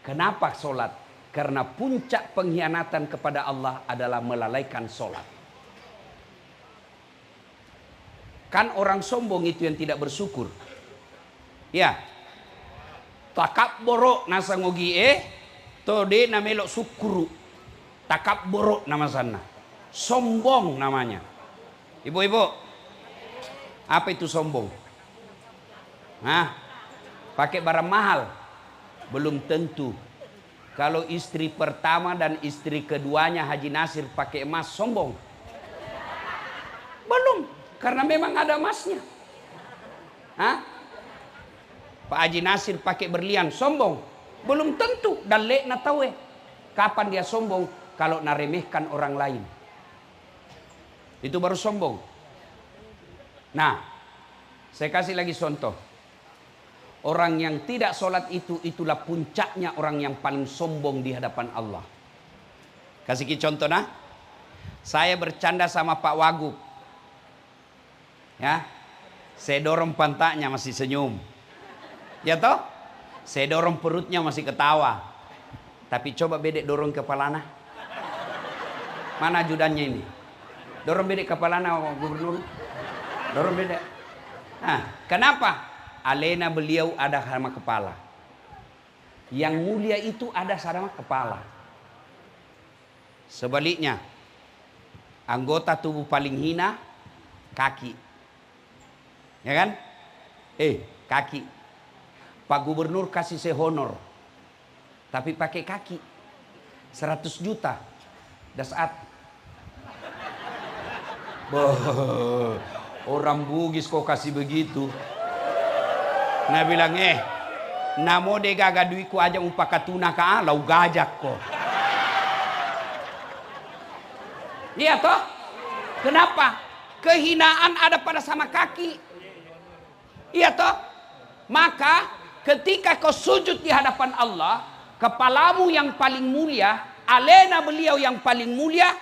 Kenapa sholat? Karena puncak pengkhianatan kepada Allah adalah melalaikan sholat. Kan orang sombong itu yang tidak bersyukur. Ya. Takap borok nasa ngogi tode namelok syukuru. Takap borok nama sana. Sombong namanya. Ibu-ibu. Apa itu sombong? Hah? Pakai barang mahal? Belum tentu. Kalau istri pertama dan istri keduanya Haji Nasir pakai emas, sombong? Belum. Karena memang ada emasnya. Hah? Pak Haji Nasir pakai berlian, sombong? Belum tentu. Dan lek na tahu kapan dia sombong? Kalau naremehkan orang lain. Itu baru sombong. Nah, saya kasih lagi contoh. Orang yang tidak sholat itu, itulah puncaknya orang yang paling sombong di hadapan Allah. Kasih contoh nah. Saya bercanda sama Pak Wagub. Ya, saya dorong pantatnya masih senyum. Ya toh? Saya dorong perutnya masih ketawa. Tapi coba bedek dorong kepalana. Mana ajudannya ini? Dorong bedek kepalana gubernur. Dorong bedek. Nah, kenapa? Alena beliau ada sama kepala. Yang mulia itu ada sama kepala. Sebaliknya, anggota tubuh paling hina kaki. Ya kan? Kaki. Pak Gubernur kasih saya honor. Tapi pakai kaki. 100 juta. Dasat. Orang Bugis kok kasih begitu. Nah bilang namo de gaga duiku aja umpakatuna ka lau gajak kok. Iya toh? Kenapa? Kehinaan ada pada sama kaki. Iya toh? Maka ketika kau sujud di hadapan Allah, kepalamu yang paling mulia, alena beliau yang paling mulia,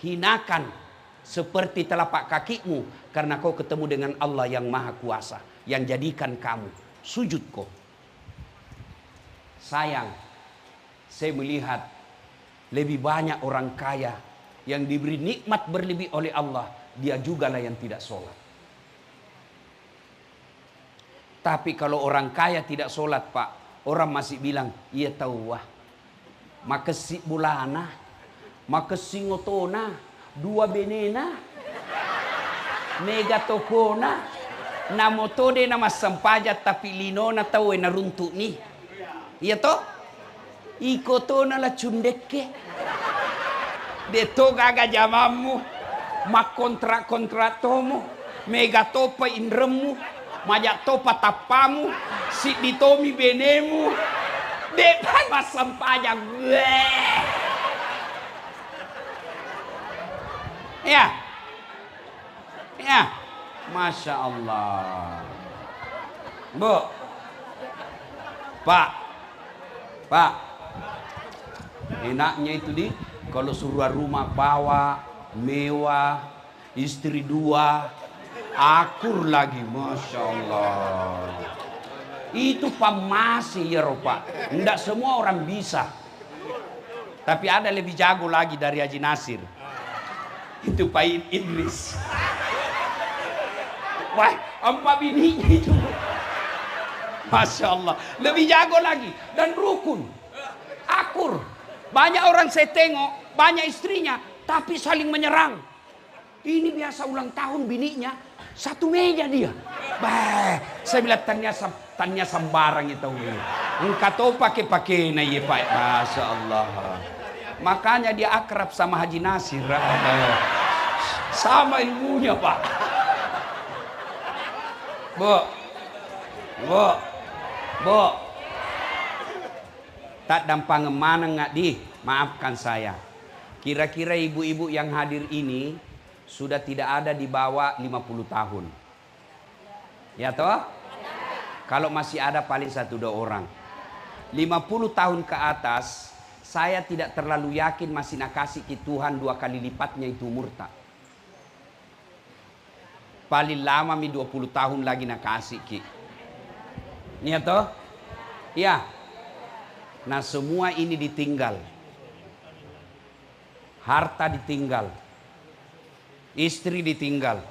hinakan seperti telapak kakimu karena kau ketemu dengan Allah yang maha kuasa yang jadikan kamu sujud kau. Sayang, saya melihat lebih banyak orang kaya yang diberi nikmat berlebih oleh Allah, dia jugalah yang tidak sholat. Tapi kalau orang kaya tidak sholat Pak, orang masih bilang, iya tahu wah, makesi bulana, makesi ngotona, 2 benena, mega tokona, namotode nama sempajat tapi linona tahu na runtuk nih. Iya toh? Ikotona la cundeke. Deto gaga jamamu, mak kontrak tomo, mega topa indremu. Majak topa tapamu, si ditomi benemu, depan masam pajak. Ya, Masya Allah. Bu, Pak, enaknya itu kalau suruh rumah bawa, mewah, istri 2, akur lagi, Masya Allah. Itu pamasi ya Pak. Tidak semua orang bisa. Tapi ada lebih jago lagi dari Haji Nasir. Itu Pak Idris. Wah, 4 bininya itu. Masya Allah. Lebih jago lagi. Dan rukun. Akur. Banyak orang saya tengok, banyak istrinya, tapi saling menyerang. Ini biasa ulang tahun bininya, satu meja dia. Bah, saya bilang tanya sembarang itu. Engkau tahu pakai na ye Pak. Masya Allah. Makanya dia akrab sama Haji Nasir. Sama ilmunya Pak. Bu. Tak dampang mana nggak di? Maafkan saya. Kira-kira ibu-ibu yang hadir ini sudah tidak ada di bawah 50 tahun. Ya toh? Kalau masih ada paling 1-2 orang. 50 tahun ke atas, saya tidak terlalu yakin masih nak kasih ke Tuhan 2 kali lipatnya itu murtad. Paling lama 20 tahun lagi nak kasih ki. Ya toh? Ya. Nah semua ini ditinggal. Harta ditinggal. Istri ditinggal.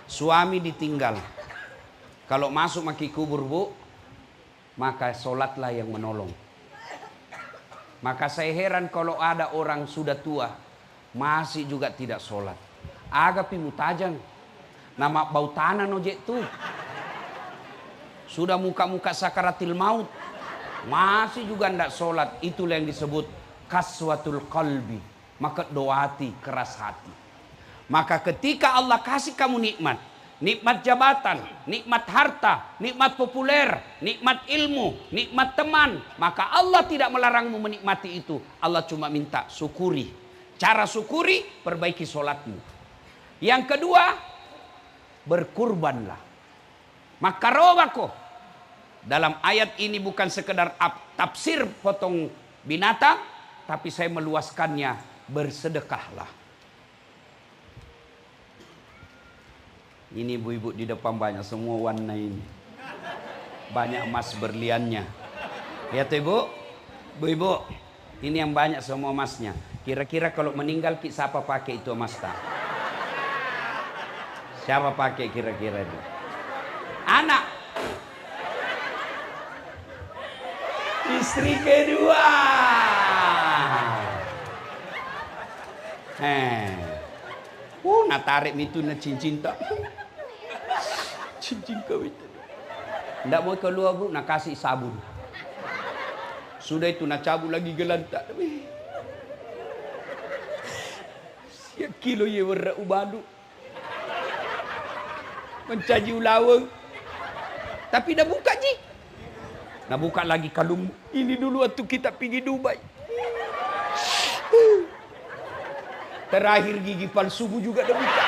Suami ditinggal. Kalau masuk maki kubur Bu, maka sholatlah yang menolong. Maka saya heran kalau ada orang sudah tua, masih juga tidak sholat. Agapi mutajang. Nama bau tanah nojek tuh. Sudah muka-muka sakaratil maut. Masih juga tidak sholat. Itulah yang disebut kaswatul qalbi. Maka doati, keras hati. Maka ketika Allah kasih kamu nikmat. Nikmat jabatan, nikmat harta, nikmat populer, nikmat ilmu, nikmat teman. Maka Allah tidak melarangmu menikmati itu. Allah cuma minta syukuri. Cara syukuri, perbaiki sholatmu. Yang kedua, berkurbanlah. Maka robako. Dalam ayat ini bukan sekedar tafsir potong binatang, tapi saya meluaskannya, bersedekahlah. Ini ibu-ibu di depan banyak semua warna ini. Banyak emas berliannya. Lihat ibu, ibu-ibu, ini yang banyak semua emasnya. Kira-kira kalau meninggal siapa pakai itu emas tak? Siapa pakai kira-kira itu? Anak. Istri kedua. Nak tarik itu nak cincin tak? Cincin kau itu. Ndak mau keluar Bu, nak kasih sabun. Sudah itu nak cabut lagi gelantak. Siap kilo ye warna ubadu. Mencaji ulawang. Tapi dah buka ji. Nah buka lagi kalung. Ini dulu waktu kita pergi Dubai. Terakhir gigi palsu juga dah buka.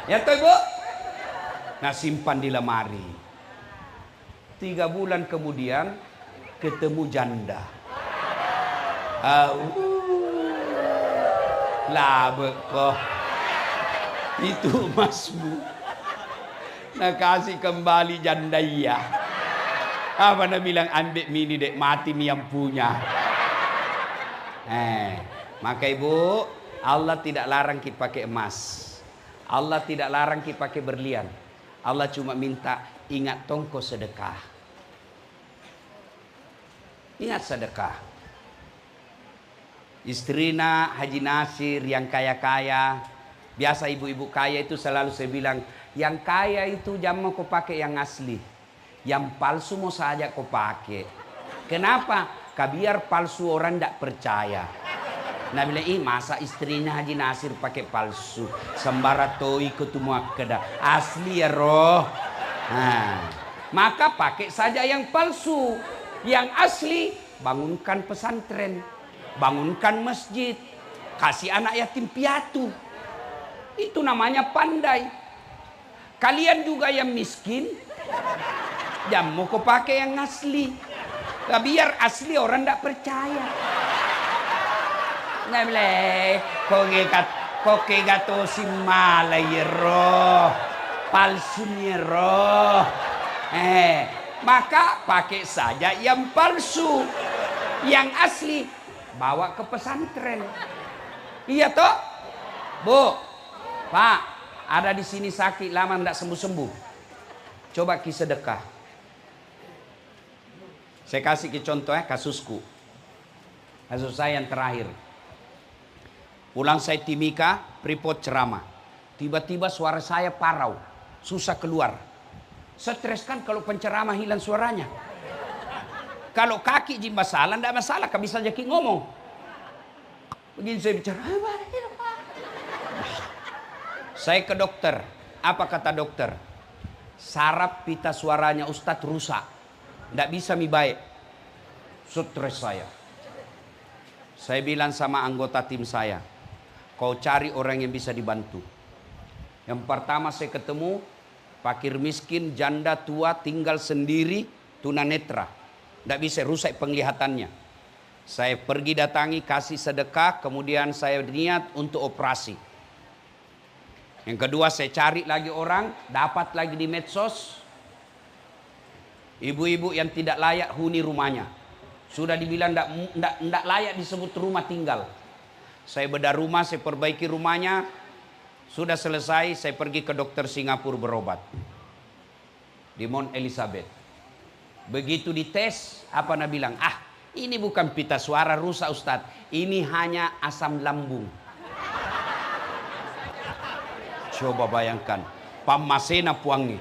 Ya toh Bu. Nah simpan di lemari. 3 bulan kemudian ketemu janda. Lah bekoh. Itu emasmu. Nah kasih kembali janda iya. Apa nak bilang ambek mini dek mati mi yang punya. Maka ibu, Allah tidak larang kita pakai emas. Allah tidak larang kita pakai berlian. Allah cuma minta ingat tongko sedekah. Ingat sedekah. Istrina Haji Nasir yang kaya-kaya. Biasa ibu-ibu kaya itu selalu saya bilang, yang kaya itu jangan mau kau pakai yang asli. Yang palsu mau saja kau pakai. Kenapa? Biar palsu orang tidak percaya. Nah bilang, masa istrinya Haji Nasir pakai palsu. Sembara toi ketemu kedah. Asli ya roh. Nah, maka pakai saja yang palsu. Yang asli, bangunkan pesantren. Bangunkan masjid. Kasih anak yatim piatu. Itu namanya pandai. Kalian juga yang miskin, jangan mau kau pakai yang asli. Biar asli orang tidak percaya. Nable, koke gato si malayero, palsunyero. Maka pakai saja yang palsu, yang asli bawa ke pesantren. Iya toh, Bu, Pak, ada di sini sakit lama tidak sembuh-sembuh. Coba ki sedekah. Saya kasih ki contoh kasusku. Kasus saya yang terakhir. Pulang saya Timika, Freeport ceramah. Tiba-tiba suara saya parau, susah keluar. Stres kan kalau penceramah hilang suaranya. Kalau kaki ji masalah, tidak masalah, kan bisa jadi ngomong. Begini saya bicara, saya ke dokter. Apa kata dokter? Saraf pita suaranya Ustadz rusak, tidak bisa mi baik. Stres saya. Saya bilang sama anggota tim saya, kau cari orang yang bisa dibantu. Yang pertama saya ketemu fakir miskin, janda tua, tinggal sendiri, tunanetra, tidak bisa, rusak penglihatannya. Saya pergi datangi, kasih sedekah, kemudian saya niat untuk operasi. Yang kedua saya cari lagi orang, dapat lagi di medsos, ibu-ibu yang tidak layak huni rumahnya. Sudah dibilang tidak layak disebut rumah tinggal. Saya bedah rumah, saya perbaiki rumahnya. Sudah selesai, saya pergi ke dokter Singapura berobat. Di Mount Elizabeth. Begitu dites, apa nak bilang? Ini bukan pita suara rusak Ustadz. Ini hanya asam lambung. Coba bayangkan. Pamasena puangi.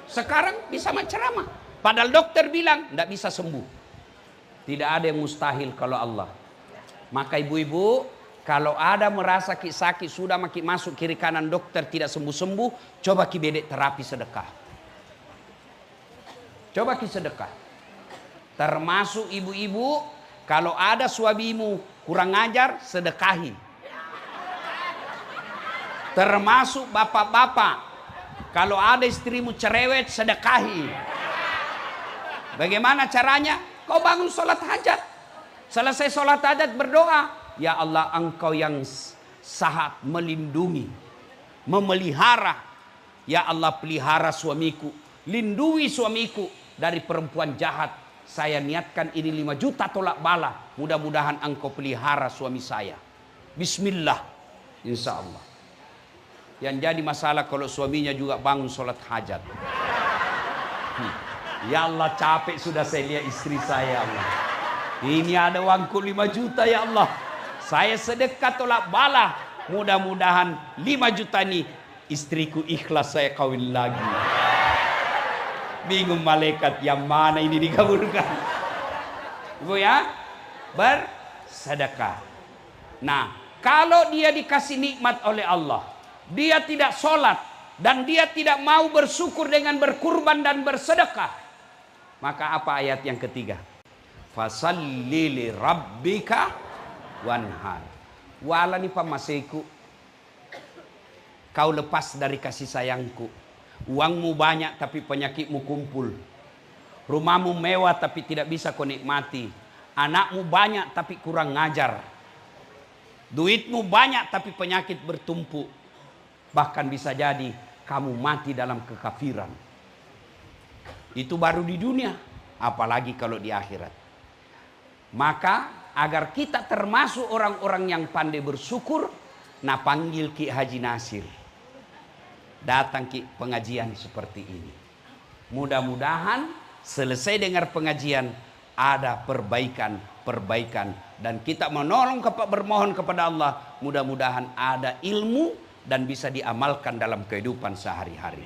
Sekarang bisa menceramah. Padahal dokter bilang tidak bisa sembuh. Tidak ada yang mustahil kalau Allah. Maka ibu-ibu, kalau ada merasa sakit sudah makin masuk kiri kanan dokter tidak sembuh-sembuh, coba ki bedek terapi sedekah. Coba ki sedekah. Termasuk ibu-ibu, kalau ada suamimu kurang ajar, sedekahi. Termasuk bapak-bapak, kalau ada istrimu cerewet, sedekahi. Bagaimana caranya? Kau bangun sholat hajat. Selesai sholat hajat berdoa. Ya Allah, Engkau yang sahat melindungi, memelihara. Ya Allah, pelihara suamiku. Lindungi suamiku dari perempuan jahat. Saya niatkan ini 5 juta tolak bala. Mudah-mudahan Engkau pelihara suami saya. Bismillah. Insya Allah. Yang jadi masalah kalau suaminya juga bangun sholat hajat. Ya Allah, capek sudah saya lihat istri saya, Allah. Ini ada uangku 5 juta ya Allah. Saya sedekah tolak bala. Mudah-mudahan 5 juta ini istriku ikhlas saya kawin lagi. Bingung malaikat yang mana ini dikabulkan. Ibu ya, bersedekah. Nah, kalau dia dikasih nikmat oleh Allah, dia tidak sholat, dan dia tidak mau bersyukur dengan berkurban dan bersedekah, maka apa ayat yang ketiga? Fasalli li rabbika wanhar. Walani pamaseku, kau lepas dari kasih sayangku. Uangmu banyak tapi penyakitmu kumpul. Rumahmu mewah tapi tidak bisa kau nikmati. Anakmu banyak tapi kurang ngajar. Duitmu banyak tapi penyakit bertumpuk. Bahkan bisa jadi kamu mati dalam kekafiran. Itu baru di dunia, apalagi kalau di akhirat. Maka agar kita termasuk orang-orang yang pandai bersyukur, nah panggil Ki Haji Nasir. Datang Ki pengajian seperti ini. Mudah-mudahan selesai dengar pengajian ada perbaikan dan kita bermohon kepada Allah, mudah-mudahan ada ilmu dan bisa diamalkan dalam kehidupan sehari-hari.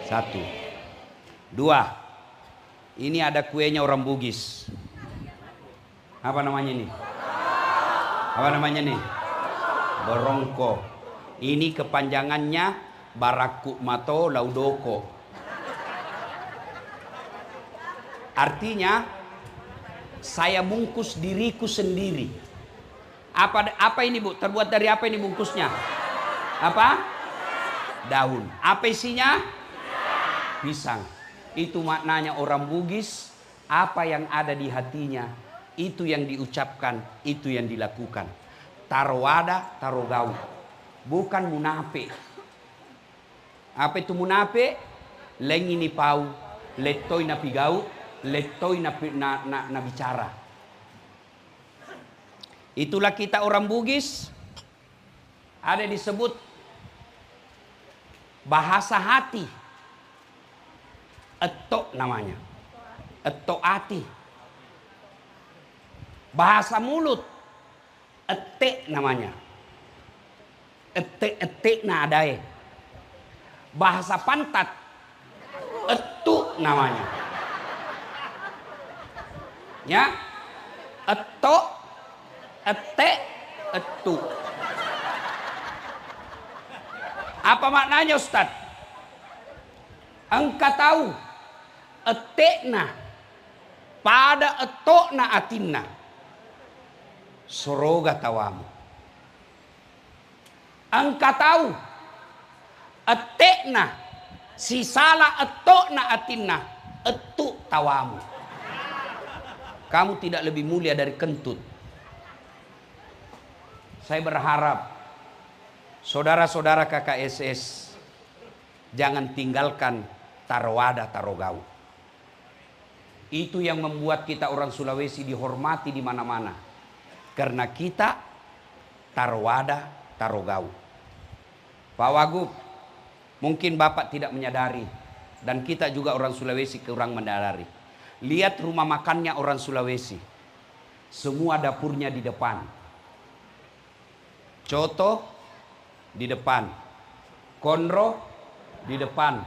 1. 2, ini ada kuenya orang Bugis. Apa namanya ini? Apa namanya nih? Berongko. Ini kepanjangannya Baraku Mato Laudoko. Artinya saya bungkus diriku sendiri. Apa ini Bu? Terbuat dari apa ini bungkusnya? Apa? Daun. Apa isinya? Pisang. Itu maknanya orang Bugis, apa yang ada di hatinya itu yang diucapkan, itu yang dilakukan. Tarwada, tarogau. Bukan munafik. Apa itu munafik? Lengi ni pau, letoi na pigau, letoi na bicara. Itulah kita orang Bugis. Ada disebut bahasa hati. Etok namanya. Etok hati. Bahasa mulut. Etek namanya. Etek na adai. Bahasa pantat. Etuk namanya. Ya. Etok, etek, etuk. Apa maknanya Ustaz? Engkau tahu etekna pada etokna atinna soroga tawamu. Engkau tahu etekna sisala etokna atinna etuk tawamu. Kamu tidak lebih mulia dari kentut. Saya berharap saudara-saudara KKSS jangan tinggalkan tarwada tarogau. Itu yang membuat kita orang Sulawesi dihormati di mana-mana. Karena kita tarwada tarogau. Pak Wagub, mungkin Bapak tidak menyadari dan kita juga orang Sulawesi kurang menyadari. Lihat rumah makannya orang Sulawesi. Semua dapurnya di depan. Coto di depan. Konro di depan.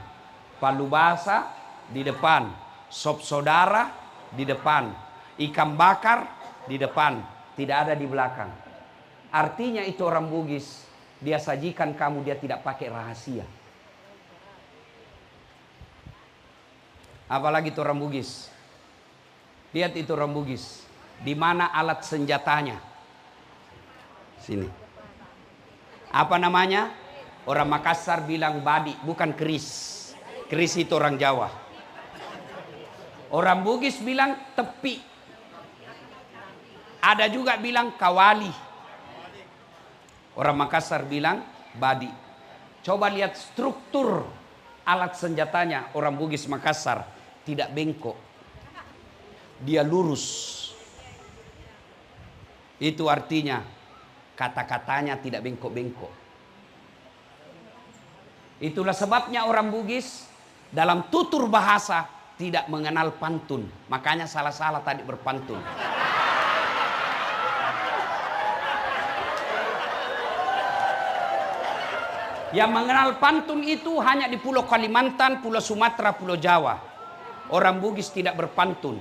Palu basah di depan. Sop saudara di depan. Ikan bakar di depan. Tidak ada di belakang. Artinya itu orang Bugis. Dia sajikan kamu, dia tidak pakai rahasia. Apalagi itu orang Bugis. Lihat itu orang Bugis. Di mana alat senjatanya? Sini. Apa namanya? Orang Makassar bilang badi, bukan keris. Keris itu orang Jawa. Orang Bugis bilang tepi. Ada juga bilang kawali. Orang Makassar bilang badi. Coba lihat struktur alat senjatanya orang Bugis Makassar. Tidak bengkok. Dia lurus. Itu artinya kata-katanya tidak bengkok-bengkok. Itulah sebabnya orang Bugis dalam tutur bahasa tidak mengenal pantun. Makanya salah-salah tadi berpantun. Yang mengenal pantun itu hanya di Pulau Kalimantan, Pulau Sumatera, Pulau Jawa. Orang Bugis tidak berpantun.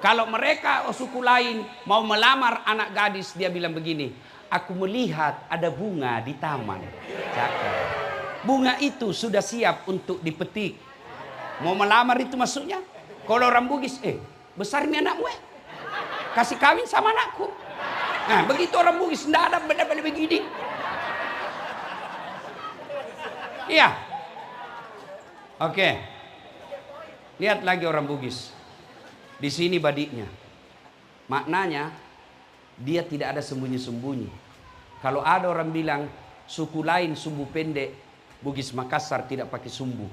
Kalau mereka suku lain mau melamar anak gadis, dia bilang begini, aku melihat ada bunga di taman. Cakep. Bunga itu sudah siap untuk dipetik. Mau melamar itu maksudnya. Kalau orang Bugis, besar ini anakmu kasih kawin sama anakku. Nah, begitu orang Bugis, tidak ada benda-benda begini. Iya. Oke. Lihat lagi orang Bugis. Di sini badiknya. Maknanya dia tidak ada sembunyi-sembunyi. Kalau ada orang bilang suku lain sumbu pendek, Bugis Makassar tidak pakai sumbu.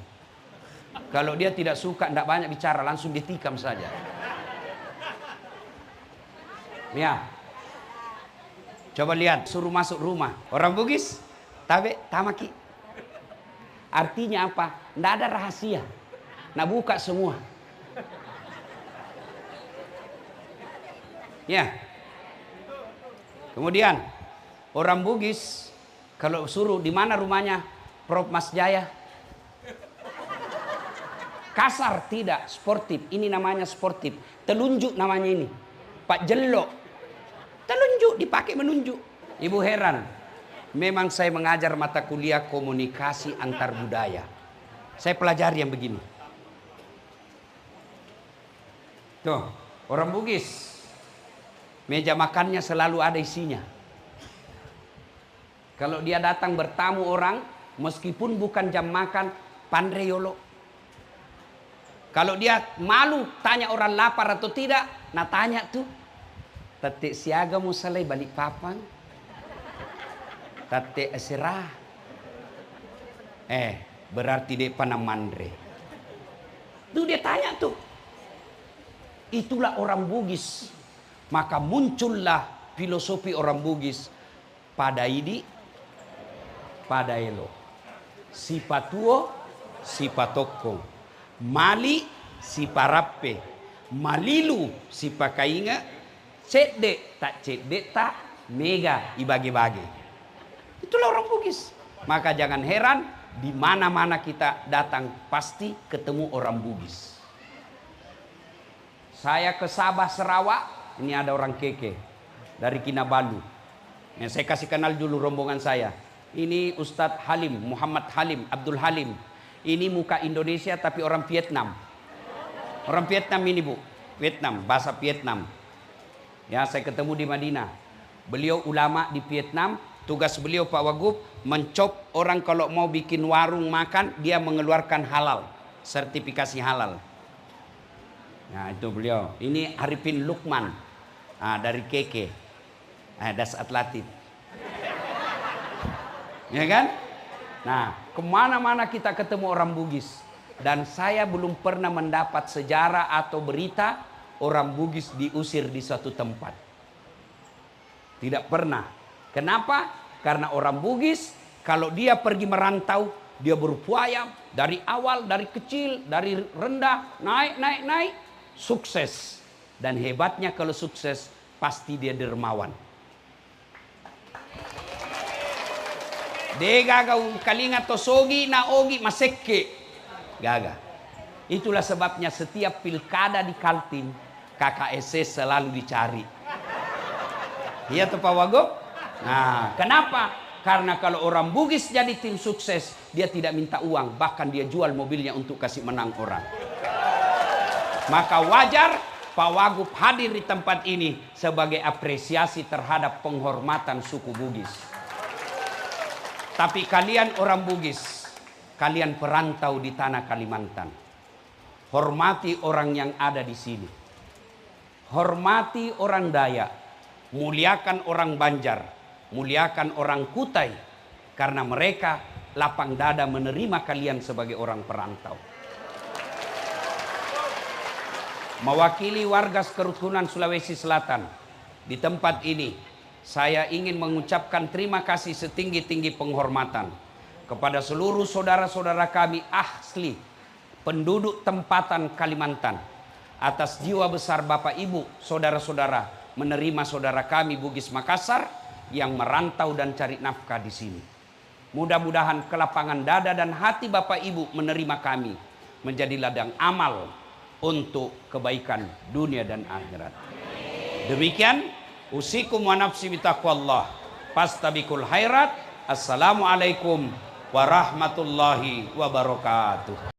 Kalau dia tidak suka, tidak banyak bicara, langsung ditikam saja. Ya. Coba lihat, suruh masuk rumah. Orang Bugis, tabe, tamaki. Artinya apa? Tidak ada rahasia. Nah, buka semua. Ya. Kemudian orang Bugis kalau suruh di mana rumahnya Prof Mas Jaya? Kasar tidak, sportif. Ini namanya sportif. Telunjuk namanya ini. Pak Jelok. Telunjuk dipakai menunjuk. Ibu heran. Memang saya mengajar mata kuliah komunikasi antar budaya. Saya pelajari yang begini. Tuh, orang Bugis. Meja makannya selalu ada isinya. Kalau dia datang bertamu orang, meskipun bukan jam makan, pandreyolo. Kalau dia malu tanya orang lapar atau tidak, nah tanya tuh, Tatik siaga musalai balik papan. Tatik asirah. Berarti dia panamandre. Tuh dia tanya tuh. Itulah orang Bugis. Maka muncullah filosofi orang Bugis. Pada idi, pada elo. Si patuo, si patokong. Mali, si parape. Malilu, si pakainga. Cedek, tak mega, ibagi-bagi. Itulah orang Bugis. Maka jangan heran, di mana-mana kita datang pasti ketemu orang Bugis. Saya ke Sabah, Sarawak, ini ada orang Keke dari Kinabalu. Saya kasih kenal dulu rombongan saya. Ini Ustadz Halim, Muhammad Halim, Abdul Halim. Ini muka Indonesia tapi orang Vietnam. Orang Vietnam ini Bu, Vietnam, bahasa Vietnam. Ya, saya ketemu di Madinah. Beliau ulama di Vietnam. Tugas beliau Pak Wagub mencop orang kalau mau bikin warung makan, dia mengeluarkan halal, sertifikasi halal. Nah itu beliau. Ini Arifin Lukman dari Keke, Das Atlatif. Ya kan? Nah kemana-mana kita ketemu orang Bugis. Dan saya belum pernah mendapat sejarah atau berita orang Bugis diusir di suatu tempat. Tidak pernah. Kenapa? Karena orang Bugis kalau dia pergi merantau, dia berupaya dari awal, dari kecil, dari rendah, naik, sukses. Dan hebatnya kalau sukses, pasti dia dermawan. Dega kau kalinga tosogi na ogi masekke. Gaga. Itulah sebabnya setiap pilkada di Kaltim, KKSS selalu dicari. Iya tuh Pak Wagub? Nah, kenapa? Karena kalau orang Bugis jadi tim sukses, dia tidak minta uang, bahkan dia jual mobilnya untuk kasih menang orang. Maka wajar Pak Wagub hadir di tempat ini sebagai apresiasi terhadap penghormatan suku Bugis. Tapi kalian orang Bugis, kalian perantau di tanah Kalimantan. Hormati orang yang ada di sini. Hormati orang Dayak. Muliakan orang Banjar. Muliakan orang Kutai, karena mereka lapang dada menerima kalian sebagai orang perantau. Mewakili warga kerukunan Sulawesi Selatan di tempat ini, saya ingin mengucapkan terima kasih setinggi-tinggi penghormatan kepada seluruh saudara-saudara kami asli penduduk tempatan Kalimantan atas jiwa besar Bapak Ibu, saudara-saudara menerima saudara kami Bugis Makassar yang merantau dan cari nafkah di sini. Mudah-mudahan kelapangan dada dan hati Bapak Ibu menerima kami menjadi ladang amal untuk kebaikan dunia dan akhirat. Demikian usikum wa nafsi bitaqwallah. Fastabikul khairat. Assalamualaikum warahmatullahi wabarakatuh.